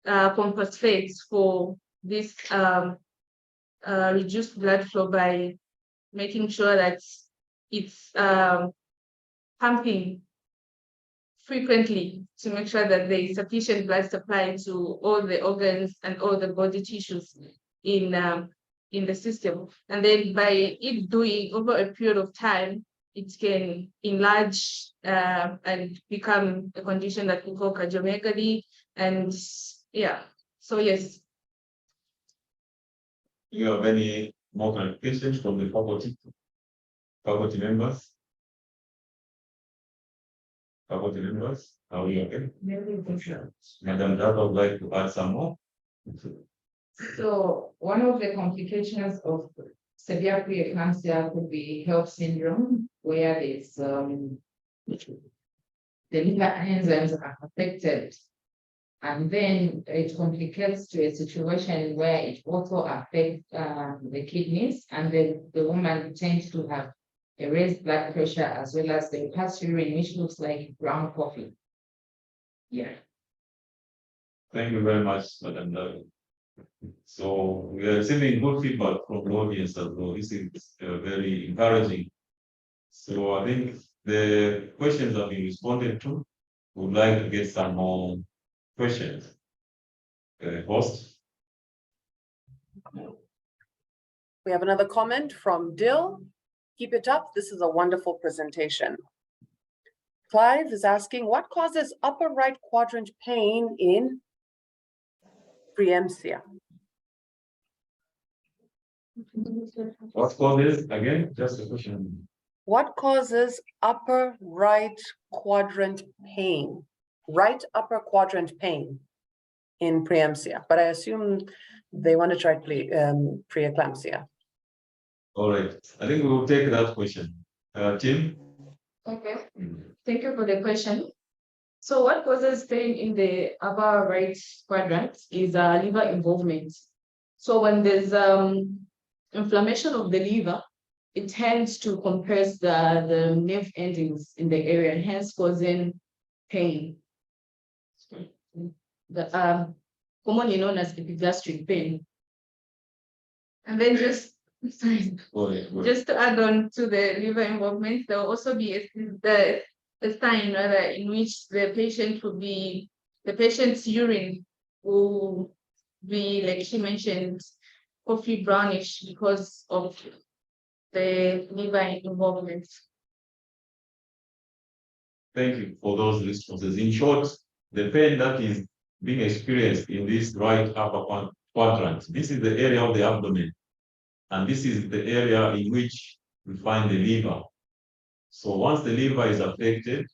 compensate for this reduced blood flow by making sure that it's pumping frequently to make sure that there is sufficient blood supply to all the organs and all the body tissues in the system. And then by it doing over a period of time, it can enlarge and become a condition that we call cardiomegaly. And yeah, so yes. Do you have any more clarifications from the faculty members? Faculty members, are we okay? Madam Daka would like to add some more. So one of the complications of severe preeclampsia could be HELLP syndrome, where there's the liver enzymes are affected. And then it complicates to a situation where it also affects the kidneys, and then the woman tends to have a raised blood pressure as well as the past urine, which looks like brown coffee. Yeah. Thank you very much, Madam Daka. So we are receiving good feedback from the audience as well. This is very encouraging. So I think the questions have been responded to. We would like to get some more questions. Host. We have another comment from Dill. Keep it up. This is a wonderful presentation. Clive is asking, what causes upper right quadrant pain in preeclampsia? What causes, again, just a question. What causes upper right quadrant pain? Right upper quadrant pain in preeclampsia, but I assume they want to try preeclampsia. All right, I think we will take that question. Tim? Okay, thank you for the question. So what causes pain in the upper right quadrant is liver involvement. So when there's inflammation of the liver, it tends to compress the nerve endings in the area, hence causing pain. The commonly known as epigastric pain. And then just just to add on to the liver involvement, there will also be a sign rather in which the patient's urine will be, like she mentioned, coffee brownish because of the liver involvement. Thank you for those responses. In short, the pain that is being experienced in this right upper quadrant, this is the area of the abdomen, and this is the area in which we find the liver. So once the liver is affected,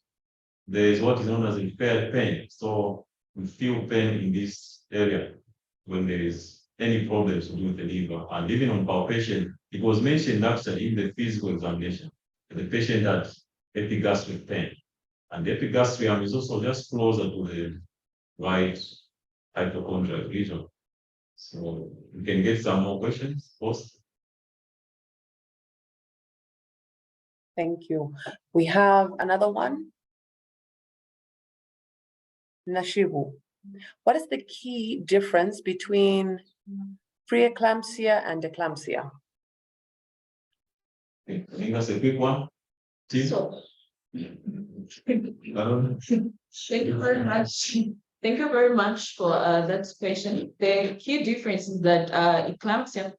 there is what is known as impaired pain. So we feel pain in this area when there is any problems to do with the liver. And even on palpation, it was mentioned actually in the physical examination that the patient had epigastric pain. And the epigastrium is also just closer to the right hypochondrial region. So we can get some more questions post. Thank you. We have another one. Nashibu, what is the key difference between preeclampsia and eclampsia? I think that's a quick one. Team? So, I don't know. thank you very much. Thank you very much for that question. The key difference is that eclampsia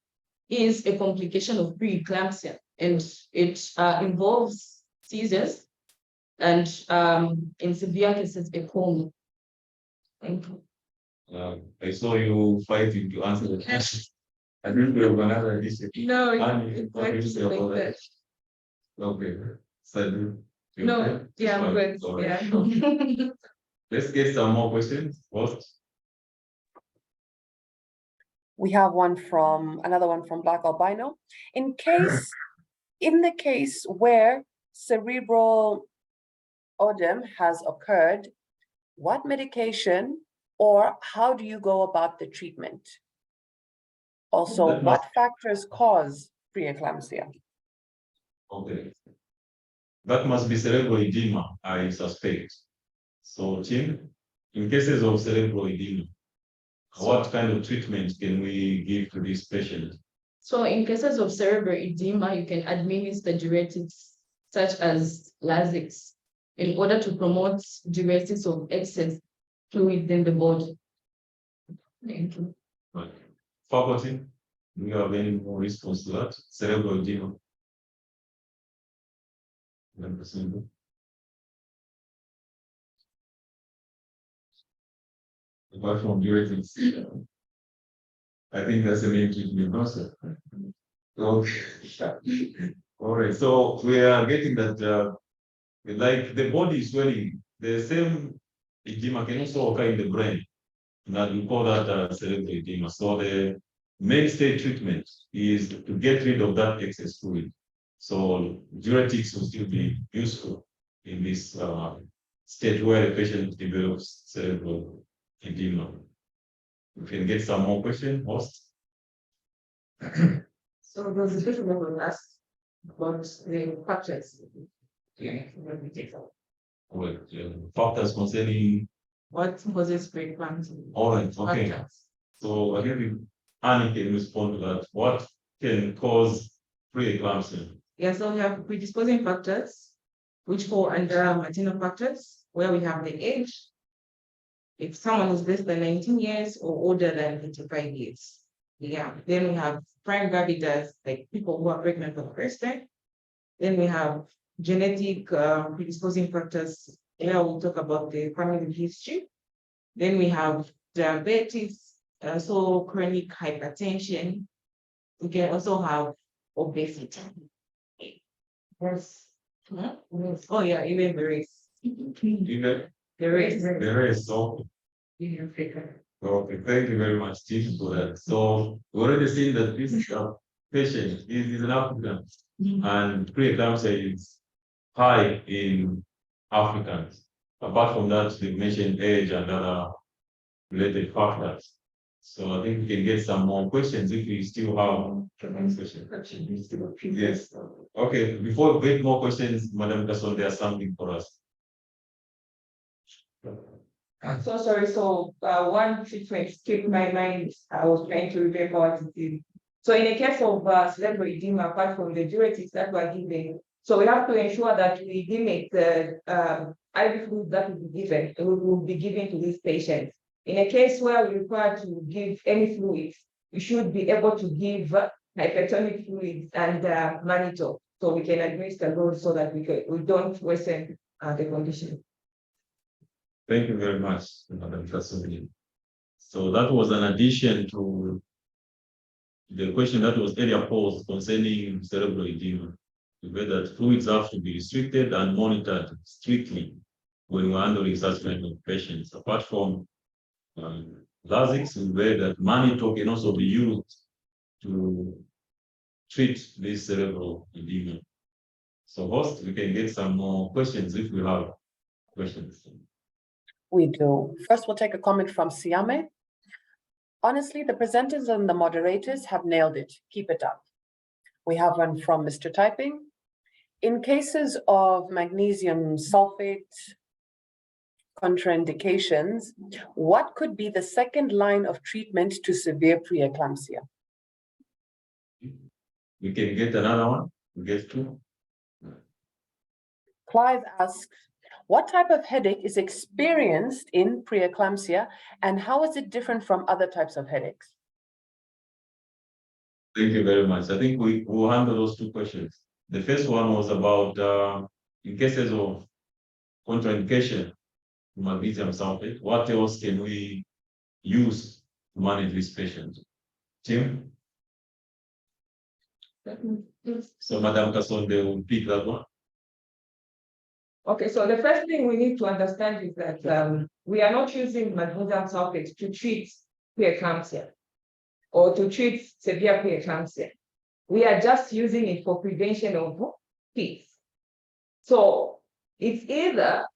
is a complication of preeclampsia, and it involves seizures and in severe cases a coma. Thank you. I saw you fighting to answer the question. I think we have another issue. No, What do you say about that? Okay. So, you No, okay? yeah, I'm Fine. good. All right. Yeah. Let's get some more questions. First. We have another one from Black Albino. In the case where cerebral odem has occurred, what medication or how do you go about the treatment? Also, what factors cause preeclampsia? Okay. That must be cerebral edema, I suspect. So, Tim, in cases of cerebral edema, what kind of treatment can we give to this patient? So in cases of cerebral edema, you can administer diuretics such as Lasix in order to promote diuresis of excess fluid in the body. Thank you. Right. Faculty, do you have any more response to that? Cerebral edema. 100%. Apart from diuretics, I think that's the main treatment also. Okay. All right. So we are getting that like the body is swelling. The same edema can also occur in the brain. That we call that cerebral edema. So the mainstay treatment is to get rid of that excess fluid. So diuretics will still be useful in this state where the patient develops cerebral edema. We can get some more questions, host. So there's a question that was asked about the factors. Well, factors concerning. What causes preeclampsia? All right, okay. Factors. So again, Annie can respond to that. What can cause preeclampsia? Yeah, so we have predisposing factors, which fall under maternal factors, where we have the age. If someone is less than 19 years or older than 85 years. Yeah, then we have prime gravidas, like people who are pregnant for the first time. Then we have genetic predisposing factors, where we'll talk about the family history. Then we have diabetes, also chronic hypertension. We can also have obesity. Yes. Oh yeah, even the race. Even The race. there is so. Okay, thank you very much, Steve, for that. So we already seen that this patient is an African, and preeclampsia is high in Africans. Apart from that, they mentioned age and other related factors. So I think we can get some more questions if we still have questions. Yes. Okay, before we get more questions, Madam Kasonde, there's something for us. I'm so sorry. So one treatment skipped my mind. I was trying to remember what it is. So in the case of cerebral edema, apart from the diuretics that were given, so we have to ensure that we limit the IV fluid that will be given to these patients. In a case where we require to give any fluids, we should be able to give hypertonic fluids and mannitol, so we can administer those so that we don't worsen the condition. Thank you very much, Madam Kasonde. So that was an addition to the question that was earlier posed concerning cerebral edema. Whether fluids have to be restricted and monitored strictly when we're handling such kind of patients. Apart from Lasix, we read that mannitol can also be used to treat this cerebral edema. So, host, we can get some more questions if we have questions. We do. First, we'll take a comment from Siame. Honestly, the presenters and the moderators have nailed it. Keep it up. We have one from Mr. Typing. In cases of magnesium sulfate contraindications, what could be the second line of treatment to severe preeclampsia? We can get another one. We get two. Clive asks, what type of headache is experienced in preeclampsia and how is it different from other types of headaches? Thank you very much. I think we will handle those two questions. The first one was about in cases of contraindication to magnesium sulfate, what else can we use to manage this patient? Tim? So Madam Kasonde will pick that one. Okay, so the first thing we need to understand is that we are not using magnesium sulfate to treat preeclampsia or to treat severe preeclampsia. We are just using it for prevention of fits. So it's either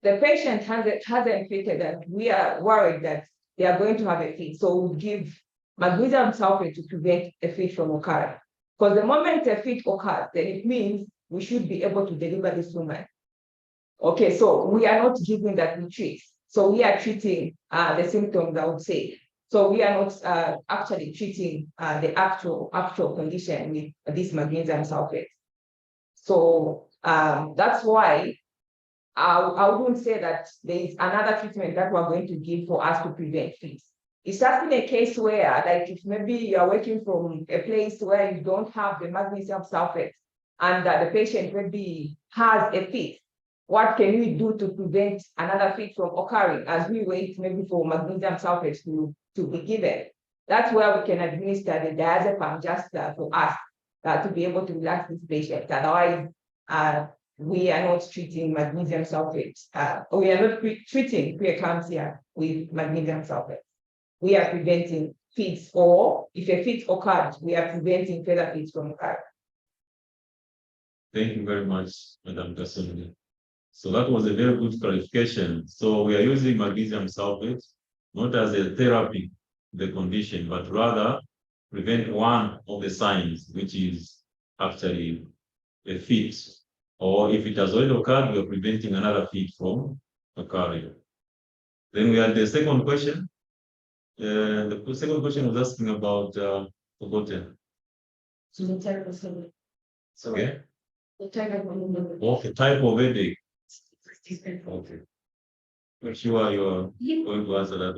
the patient hasn't fitted and we are worried that they are going to have a fit. So we'll give magnesium sulfate to prevent a fit from occurring. Because the moment a fit occurs, then it means we should be able to deliver this woman. Okay, so we are not giving that we treat. So we are treating the symptoms, I would say. So we are not actually treating the actual condition with this magnesium sulfate. So that's why I wouldn't say that there is another treatment that we're going to give for us to prevent fits. It's just in a case where, like, if maybe you are working from a place where you don't have the magnesium sulfate and the patient maybe has a fit, what can we do to prevent another fit from occurring as we wait maybe for magnesium sulfate to be given? That's where we can administer the diazepam just for us to be able to relax this patient. Otherwise, we are not treating magnesium sulfate. We are not treating preeclampsia with magnesium sulfate. We are preventing fits, or if a fit occurs, we are preventing further fits from occurring. Thank you very much, Madam Kasonde. So that was a very good clarification. So we are using magnesium sulfate not as a therapy the condition, but rather prevent one of the signs, which is actually a fit. Or if it has already occurred, we are preventing another fit from occurring. Then we had the second question. The second question was asking about forgotten. Okay. Okay, type of headache. Okay. I'm sure you're going to answer that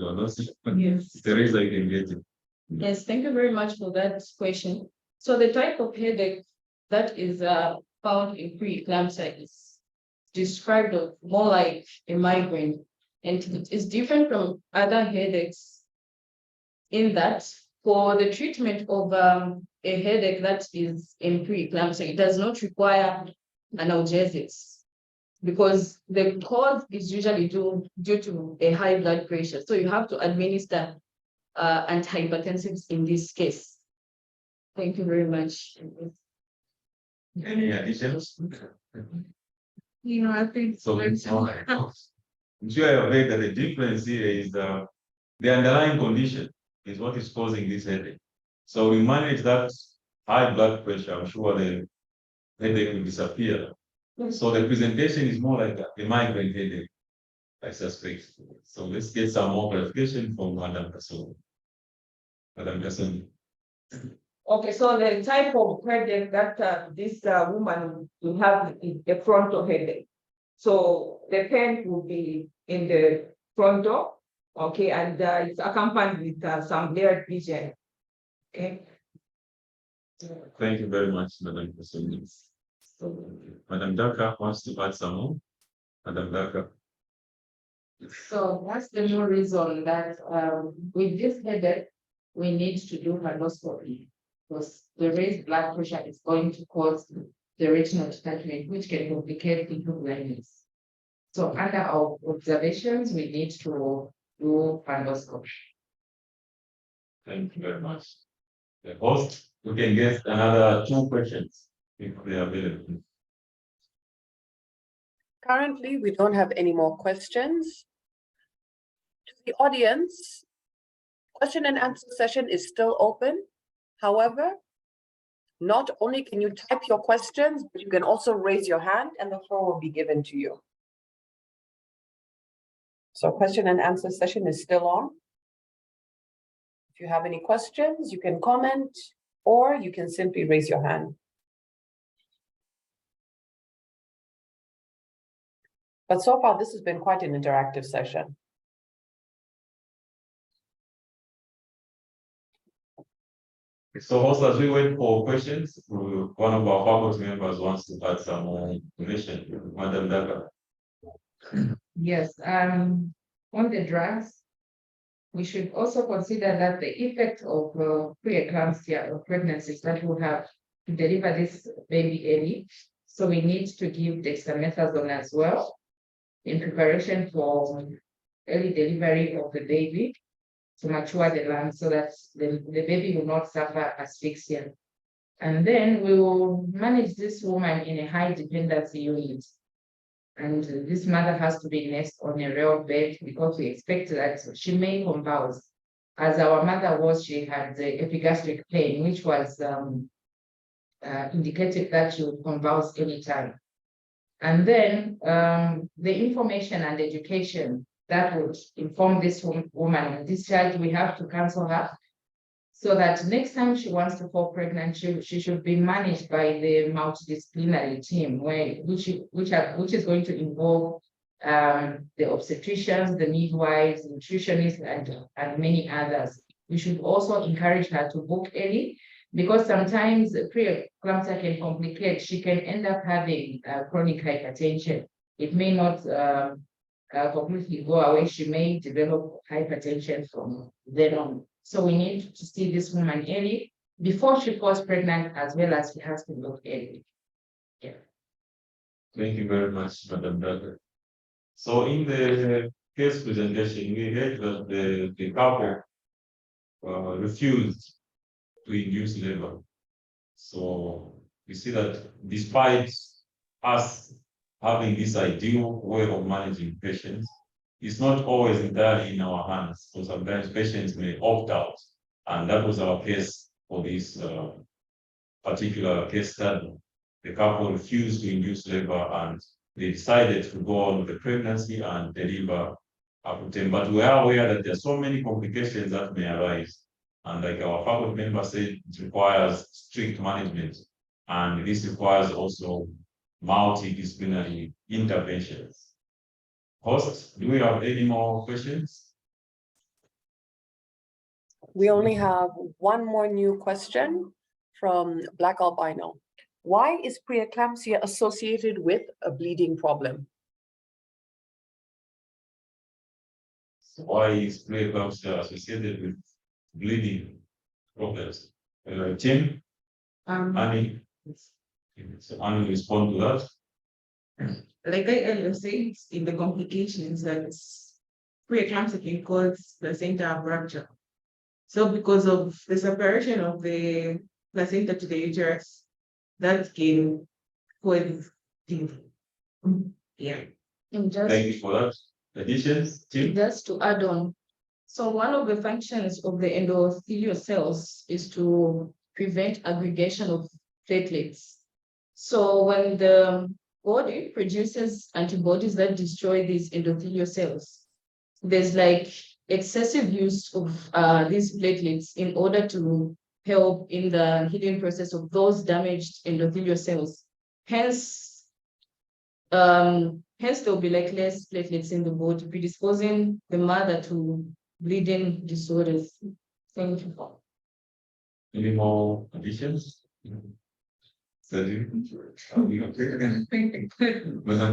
one. Yes. Theresa, you can get it. Yes, thank you very much for that question. So the type of headache that is found in preeclampsia is described of more like a migraine, and it is different from other headaches in that for the treatment of a headache that is in preeclampsia, it does not require analgesics because the cause is usually due to a high blood pressure. So you have to administer antihypertensives in this case. Thank you very much. Any additions? I think So, I'm sure you have heard that the difference here is the underlying condition is what is causing this headache. So we manage that high blood pressure, I'm sure the headache will disappear. So the presentation is more like a migraine headache, I suspect. So let's get some more clarification from Madam Kasonde. Madam Kasonde. Okay, so the type of headache that this woman will have is a frontal headache. So the pain will be in the frontal, okay, and it's accompanied with some blurred vision. Okay. Thank you very much, Madam Kasonde. So, Madam Daka wants to add some more. Madam Daka. So that's the more reason that with this headache, we need to do colonoscopy because the raised blood pressure is going to cause the retinal detachment, which can complicate into blindness. So under our observations, we need to do fundoscopy. Thank you very much. The host, we can get another 2 questions if they are available. Currently, we don't have any more questions. To the audience, question and answer session is still open. However, not only can you type your questions, but you can also raise your hand and the floor will be given to you. So question and answer session is still on. If you have any questions, you can comment or you can simply raise your hand. But so far, this has been quite an interactive session. So also, as we wait for questions, one of our faculty members wants to add some more information. Madam Daka. Yes, on the drugs, we should also consider that the effect of pre-eclampsia or pregnancies that will have to deliver this baby early. So we need to give dexamethasone as well in preparation for early delivery of the baby to mature the lungs so that the baby will not suffer asphyxia. And then we will manage this woman in a high dependency unit. And this mother has to be nursed on a real bed because we expect that she may convulse. As our mother was, she had the epigastric pain, which was indicated that she would convulse anytime. And then the information and education that would inform this woman on discharge, we have to counsel her so that next time she wants to fall pregnant, she should be managed by the multidisciplinary team, which is going to involve the obstetricians, the midwives, nutritionists, and many others. We should also encourage her to book early because sometimes pre-eclampsia can complicate. She can end up having chronic hypertension. It may not completely go away. She may develop hypertension from then on. So we need to see this woman early before she falls pregnant, as well as she has to look early. Yeah. Thank you very much, Madam Daka. So in the case presentation, we heard that the couple refused to induce labor. So we see that despite us having this ideal way of managing patients, it's not always entirely in our hands. So sometimes patients may opt out. And that was our case for this particular case study. The couple refused to induce labor and they decided to go on with the pregnancy and deliver up to 10. But we are aware that there are so many complications that may arise. And like our faculty member said, it requires strict management. And this requires also multidisciplinary interventions. Host, do we have any more questions? We only have one more new question from Black Albino. Why is preeclampsia associated with a bleeding problem? So why is preeclampsia associated with bleeding problems? Tim? Annie? So Annie will respond to that. Like I said, in the complications that preeclampsia can cause placenta rupture. So because of the separation of the placenta to the uterus, that can cause things. Yeah. And just, Thank you for that. Additions, Tim? just to add on, so one of the functions of the endothelial cells is to prevent aggregation of platelets. So when the body produces antibodies that destroy these endothelial cells, there's like excessive use of these platelets in order to help in the healing process of those damaged endothelial cells. Hence, there'll be like less platelets in the body, predisposing the mother to bleeding disorders. Thank you. Any more additions? Madam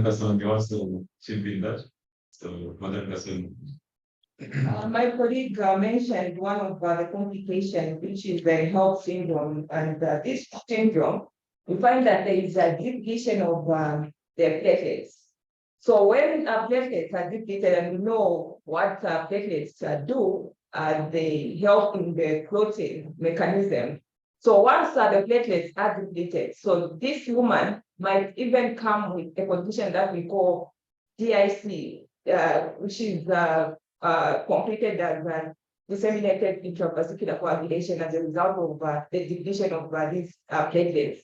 Kasonde, you also chip in that. So, Madam Kasonde. My colleague mentioned one of the complications, which is the HELP syndrome. And this syndrome, we find that there is a depletion of the platelets. So when platelets are depleted, and we know what platelets do, they help in the clotting mechanism. So once the platelets are depleted, so this woman might even come with a condition that we call DIC, which is completed as disseminated intravascular coagulation as a result of the depletion of these platelets.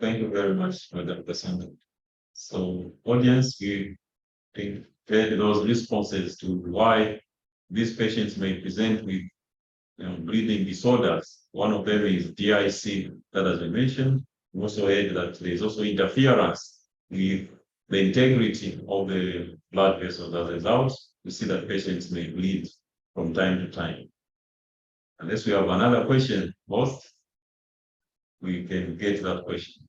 Thank you very much, Madam Kasonde. So, audience, we heard those responses to why these patients may present with breathing disorders. One of them is DIC, that has been mentioned. We also heard that there is also interference with the integrity of the blood vessels. As a result, we see that patients may bleed from time to time. Unless we have another question, both, we can get that question.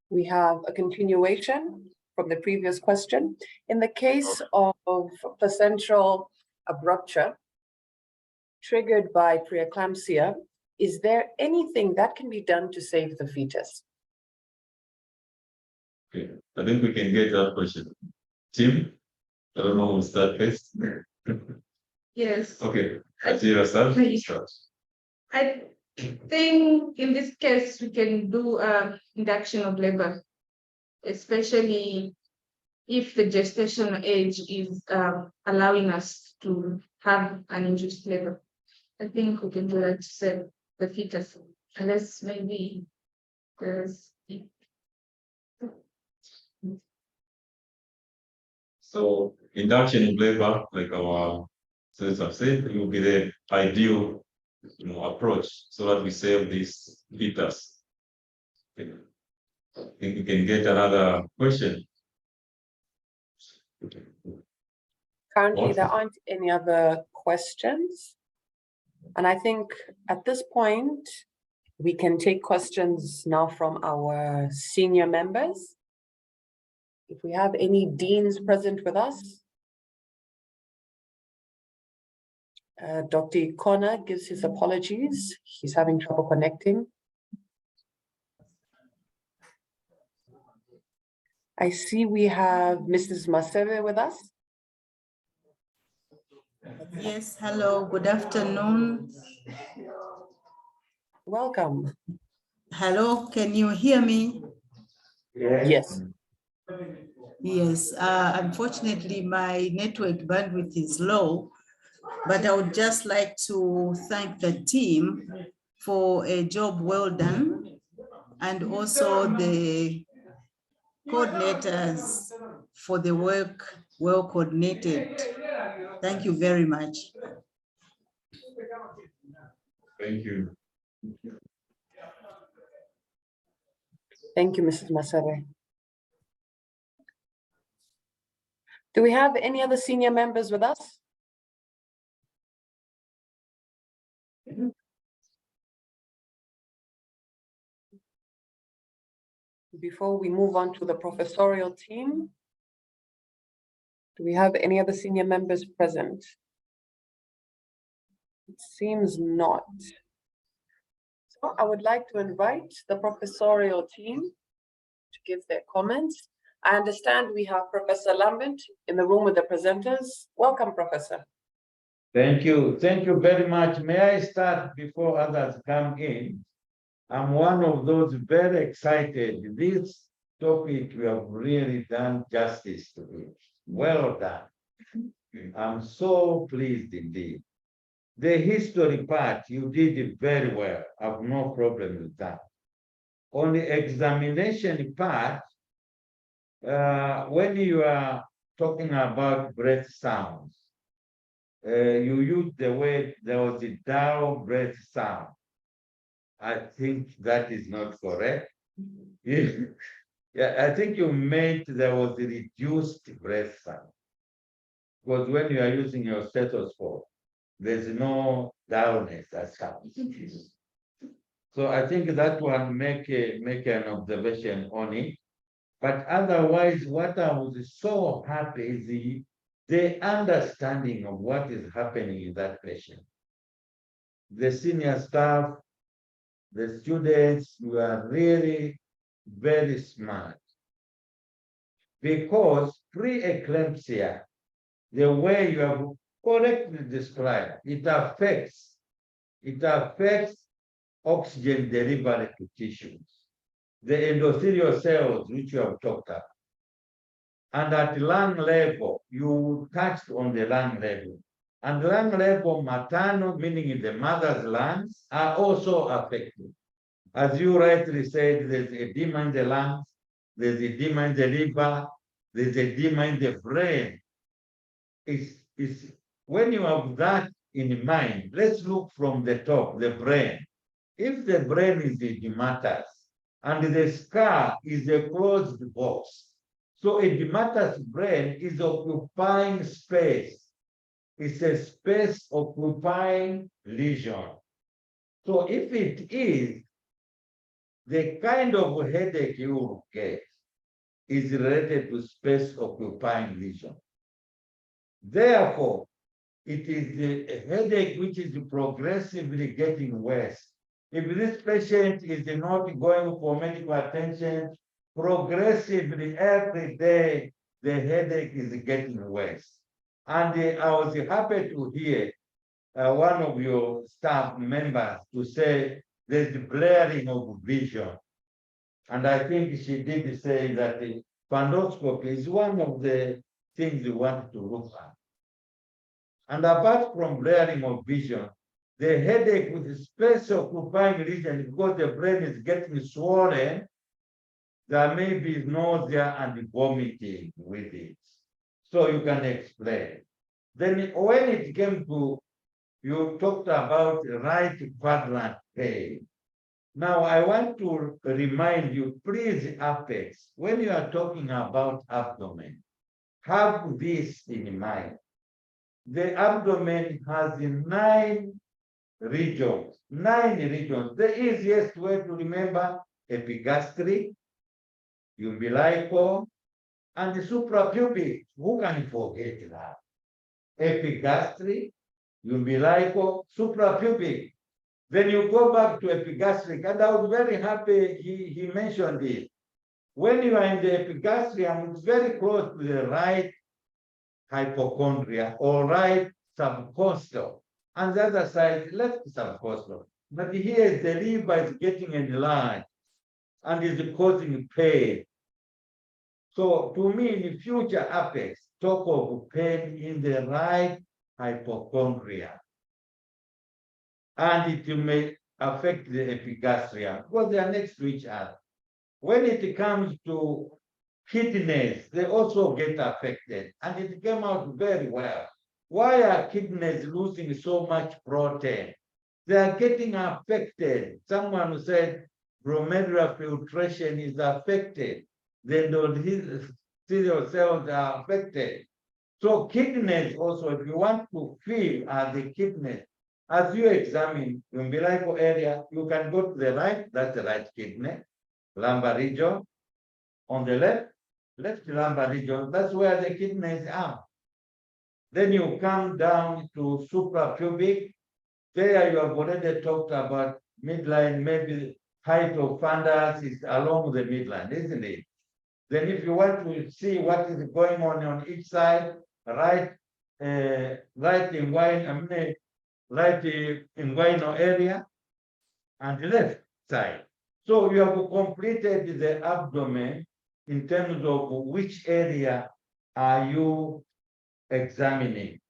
We have a continuation from the previous question. In the case of placental abrupture triggered by preeclampsia, is there anything that can be done to save the fetus? Okay, I think we can get that question. Tim, I don't know who's that first. Yes. Okay, Hajjira Saad. I think in this case, we can do induction of labor, especially if the gestational age is allowing us to have an induced labor. I think we can do that to save the fetus, unless maybe there's. So induction of labor, like our students have said, it will be the ideal approach so that we save this fetus. Okay. I think we can get another question. Currently, there aren't any other questions. And I think at this point, we can take questions now from our senior members. If we have any deans present with us. Dr. Connor gives his apologies. He's having trouble connecting. I see we have Mrs. Maseve with us. Yes, hello, good afternoon. Welcome. Hello, can you hear me? Yes. Yes, unfortunately, my network bandwidth is low, but I would just like to thank the team for a job well done, and also the coordinators for the work well coordinated. Thank you very much. Thank you. Thank you, Mrs. Masebe. Do we have any other senior members with us? Before we move on to the professorial team, do we have any other senior members present? It seems not. So I would like to invite the professorial team to give their comments. I understand we have Professor Lambert in the room with the presenters. Welcome, Professor. Thank you. Thank you very much. May I start before others come in? I'm one of those very excited. This topic we have really done justice to it. Well done. I'm so pleased indeed. The history part, you did it very well. I have no problem with that. On the examination part, when you are talking about breath sounds, you used the word, there was a dull breath sound. I think that is not correct. Yeah, I think you meant there was a reduced breath sound. Because when you are using your stethoscope, there's no dullness as such. So I think that one make an observation on it. But otherwise, what I was so happy is the understanding of what is happening in that patient. The senior staff, the students were really very smart. Because pre-eclampsia, the way you have correctly described, it affects oxygen delivery to tissues, the endothelial cells which you have talked about. And at lung level, you touched on the lung level. And lung level, maternal, meaning the mother's lungs, are also affected. As you rightly said, there's edema in the lungs, there's edema in the liver, there's edema in the brain. It's when you have that in mind, let's look from the top, the brain. If the brain is edematous and the scar is a closed box, so edematous brain is occupying space. It's a space occupying lesion. So if it is, the kind of headache you will get is related to space occupying lesion. Therefore, it is a headache which is progressively getting worse. If this patient is not going for medical attention, progressively every day, the headache is getting worse. And I was happy to hear one of your staff members to say there's the blaring of vision. And I think she did say that the fundoscopy is one of the things we want to look at. And apart from blaring of vision, the headache with the space occupying region, because the brain is getting swollen, there may be nausea and vomiting with it. So you can explain. Then when it came to, you talked about right quadrant pain. Now I want to remind you, please, Apex, when you are talking about abdomen, have this in mind. The abdomen has 9 regions, 9 regions. The easiest way to remember: epigastric, umbilical, and the suprapubic. Who can forget that? Epigastric, umbilical, suprapubic. Then you go back to epigastric, and I was very happy he mentioned it. When you are in the epigastrium, it's very close to the right hypochondria or right subcostal, and the other side left subcostal. But here the liver is getting enlarged and is causing pain. So to me, in the future Apex, talk of pain in the right hypochondria. And it may affect the epigastrium because they are next to each other. When it comes to kidneys, they also get affected, and it came out very well. Why are kidneys losing so much protein? They are getting affected. Someone said glomerular filtration is affected. Then the endothelial cells are affected. So kidneys also, if you want to feel the kidneys, as you examine the umbilical area, you can go to the right, that's the right kidney, lumbar region. On the left lumbar region, that's where the kidneys are. Then you come down to suprapubic. There you have already talked about midline, maybe height of fundus is along the midline, isn't it? Then if you want to see what is going on each side, right inguinal area and left side. So you have completed the abdomen in terms of which area are you examining.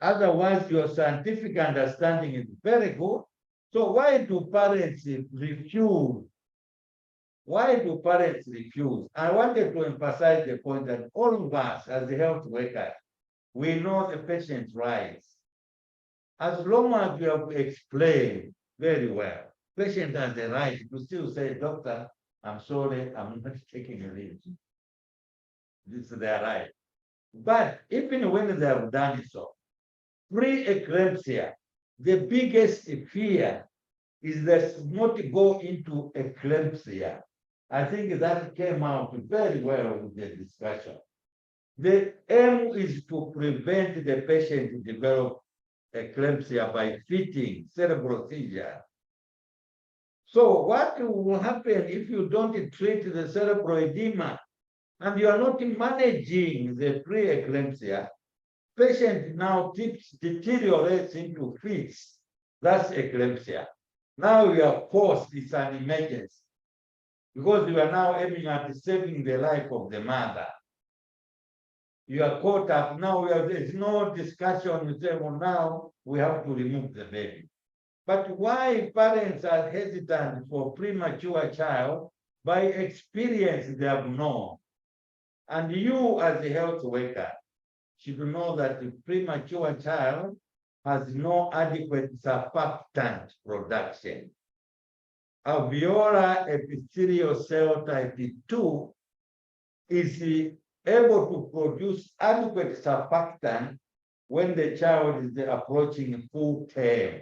Otherwise, your scientific understanding is very good. So why do parents refuse? Why do parents refuse? I wanted to emphasize the point that all of us as health workers, we know the patient's rights. As long as we have explained very well, patient has the right to still say, doctor, I'm sorry, I'm not taking a leave. This is their right. But even when they have done so, pre-eclampsia, the biggest fear is that not go into eclampsia. I think that came out very well with the discussion. The aim is to prevent the patient to develop eclampsia by fitting cerebral seizure. So what will happen if you don't treat the cerebral edema and you are not managing the pre-eclampsia? Patient now deteriorates into fits. That's eclampsia. Now your course is an emergency because you are now aiming at saving the life of the mother. You are caught up now. There's no discussion. You say, well, now we have to remove the baby. But why parents are hesitant for premature child? By experience they have known. And you as a health worker should know that the premature child has no adequate surfactant production. Alveolar epithelial cell type 2 is able to produce adequate surfactant when the child is approaching full term.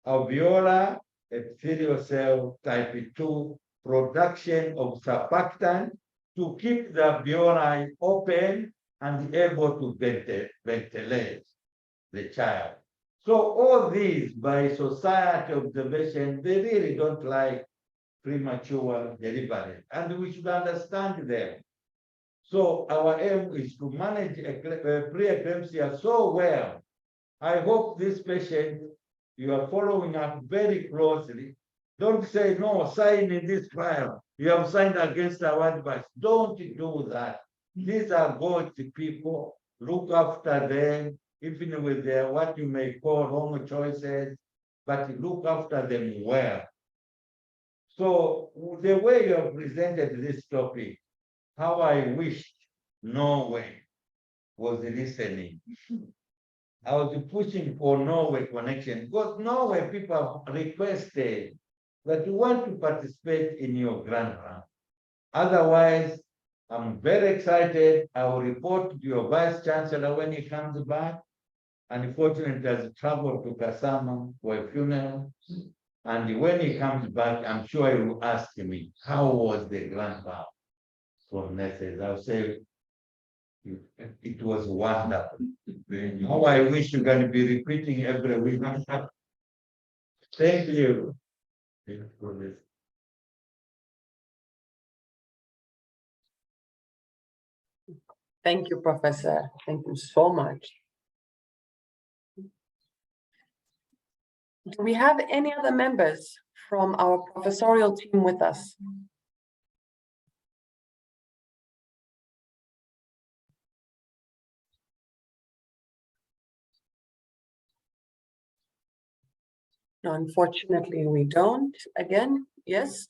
Alveolar epithelial cell type 2 production of surfactant to keep the alveoli open and able to ventilate the child. So all these, by society observation, they really don't like premature delivery, and we should understand them. So our aim is to manage pre-eclampsia so well. I hope this patient, you are following up very closely. Don't say, no, sign in this file. You have signed against our advice. Don't do that. These are good people. Look after them, even with their what you may call wrong choices, but look after them well. So the way you have presented this topic, how I wished Norway was listening. I was pushing for Norway connection because Norway people requested that you want to participate in your grand round. Otherwise, I'm very excited. I will report to your vice chancellor when he comes back. Unfortunately, he has traveled to Kasama for a funeral. And when he comes back, I'm sure he will ask me, how was the grand round from nurses? I'll say, it was wonderful. How I wish you can be repeating every week. Thank you. Thank you, Professor. Thank you so much. Do we have any other members from our professorial team with us? No, unfortunately, we don't. Again, yes,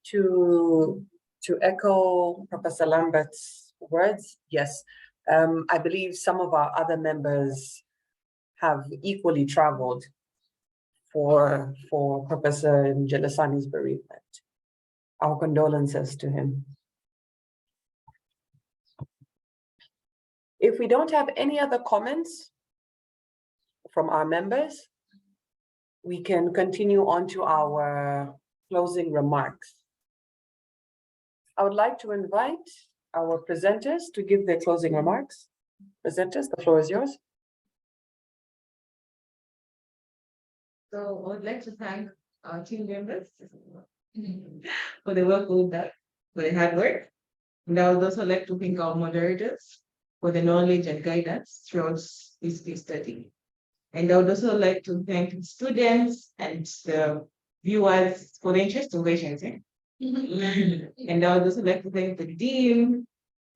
to echo Professor Lambert's words, yes. I believe some of our other members have equally traveled for Professor Njelesani's bereavement. Our condolences to him. If we don't have any other comments from our members, we can continue on to our closing remarks. I would like to invite our presenters to give their closing remarks. Presenters, the floor is yours. So I would like to thank our team members for the work we've done, for the hard work. And I would also like to thank our moderators for the knowledge and guidance throughout this case study. And I would also like to thank the students and the viewers for the interesting questions. And I would also like to thank the team.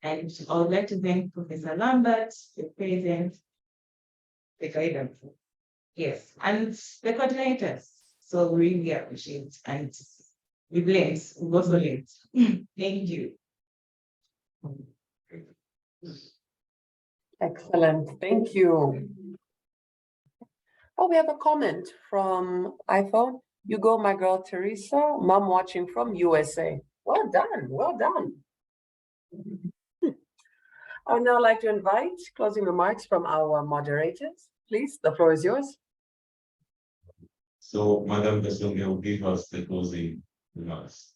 And I would like to thank Professor Lambert, the president, the guidance. Yes, and the coordinators. So we really appreciate, and we've also learned. Thank you. Excellent, thank you. Oh, we have a comment from iPhone. You go, my girl, Theresa, mom watching from USA. Well done, well done. I would now like to invite closing remarks from our moderators. Please, the floor is yours. So, Madam Kasonde will give us the closing remarks.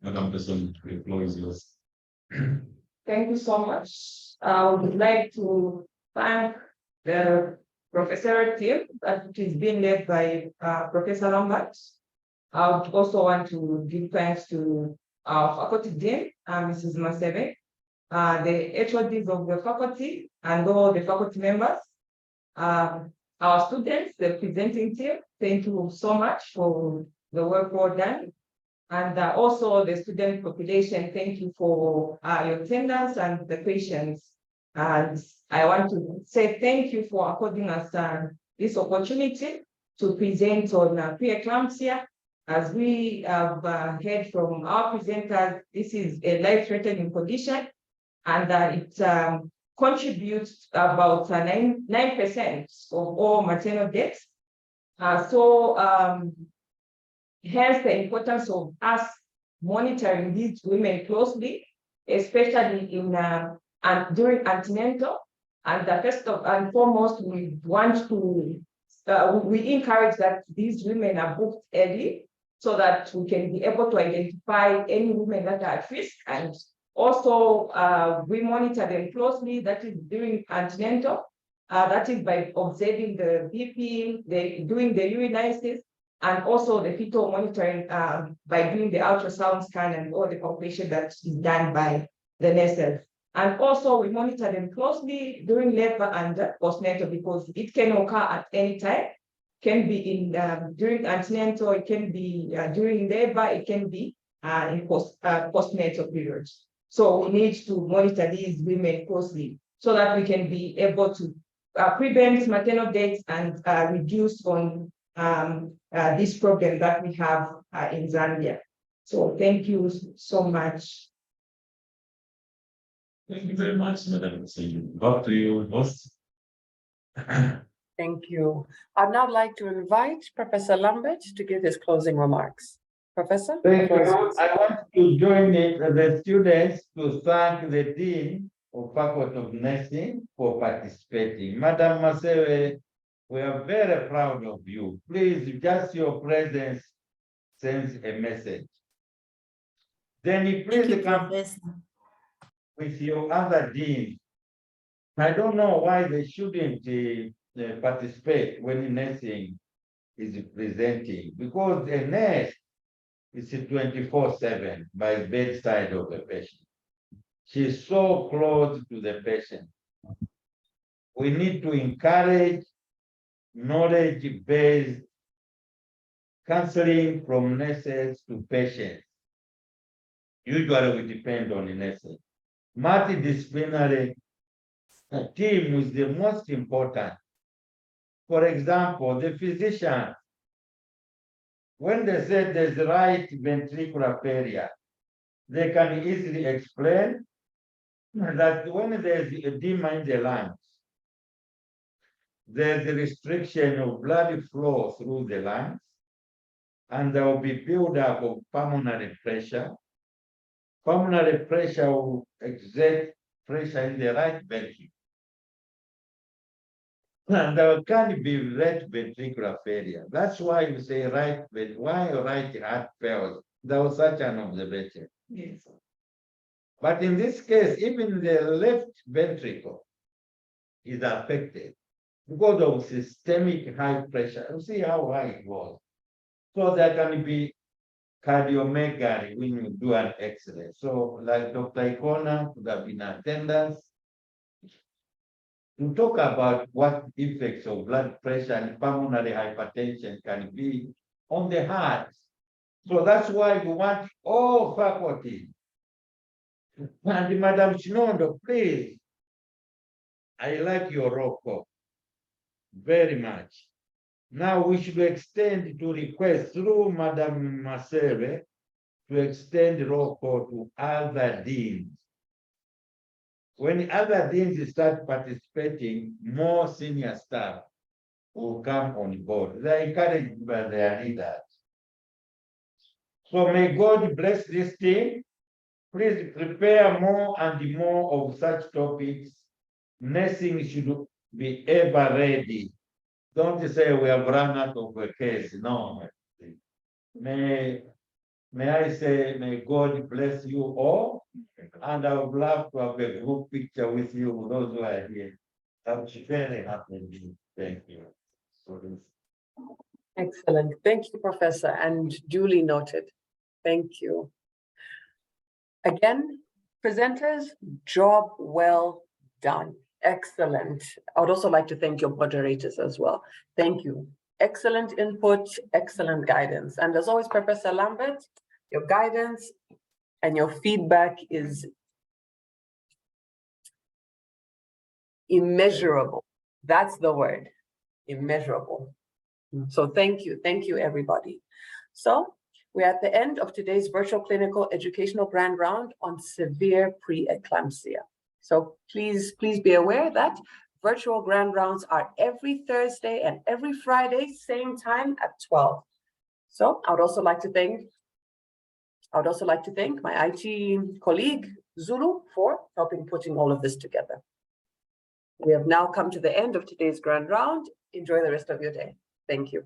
Madam Kasonde, the floor is yours. Thank you so much. I would like to thank the professorial team that is being led by Professor Lambert I would also want to give thanks to our faculty dean, Mrs. Masebe, the HODs of the faculty and all the faculty members, our students, the presenting team, thank you so much for the work well done. And also the student population, thank you for your attendance and the patience. And I want to say thank you for according us this opportunity to present on pre-eclampsia. As we have heard from our presenters, this is a life-threatening condition, and it contributes about 9% of all maternal deaths. Hence the importance of us monitoring these women closely, especially in and during antenatal. And first and foremost, we want to we encourage that these women are booked early so that we can be able to identify any women that are at risk, and also we monitor them closely. That is during antenatal. That is by observing the BP, doing the urinalysis, and also the fetal monitoring by doing the ultrasound scan and all the calculation that is done by the nurses. And also we monitor them closely during labor and postnatal, because it can occur at any time. Can be in during antenatal, it can be during labor, it can be in postnatal periods. So we need to monitor these women closely so that we can be able to prevent maternal deaths and reduce on this problem that we have in Zambia. So thank you so much. Thank you very much, Madam. Back to you, host. Thank you. I'd now like to invite Professor Lambert to give his closing remarks. Professor? Thank you. I want to join the students to thank the Dean of Faculty of Nursing for participating. Madam Masewe, we are very proud of you. Please, just your presence sends a message. Then you please come with your other dean. I don't know why they shouldn't participate when nursing is presenting, because a nurse is 24/7 by the bedside of the patient. She's so close to the patient. We need to encourage knowledge-based counseling from nurses to patients. Usually we depend on the nurses. Multidisciplinary team is the most important. For example, the physician, when they say there's right ventricular failure, they can easily explain that when there's edema in the lungs, there's a restriction of blood flow through the lungs, and there will be buildup of pulmonary pressure. Pulmonary pressure will exert pressure in the right ventricle. And there can be right ventricular failure. That's why you say why right heart fails. There was such an observation. Yes. But in this case, even the left ventricle is affected because of systemic high pressure. You see how high it was. So there can be cardiomegaly when you do an X-ray. So like Dr. Ikona could have been attendance to talk about what effects of blood pressure and pulmonary hypertension can be on the heart. So that's why we want all faculty. And Madam Shinodo, please, I like your roll call very much. Now we should extend to request through Madam Masere to extend roll call to other deans. When other deans start participating, more senior staff will come on board. They are encouraged by their leaders. So may God bless this team. Please prepare more and more of such topics. Nursing should be ever ready. Don't say we have run out of a case. No. May I say, may God bless you all. And I would love to have a group picture with you, those who are here. I'm very happy. Thank you. Excellent. Thank you, Professor, and duly noted. Thank you. Again, presenters, job well done. Excellent. I would also like to thank your moderators as well. Thank you. Excellent input, excellent guidance. And as always, Professor Lambert, your guidance and your feedback is immeasurable. That's the word, immeasurable. So thank you, everybody. So we're at the end of today's virtual clinical educational grand round on severe pre-eclampsia. So please be aware that virtual grand rounds are every Thursday and every Friday, same time at 12. So I would also like to thank my IT colleague, Zulu, for helping putting all of this together. We have now come to the end of today's grand round. Enjoy the rest of your day. Thank you.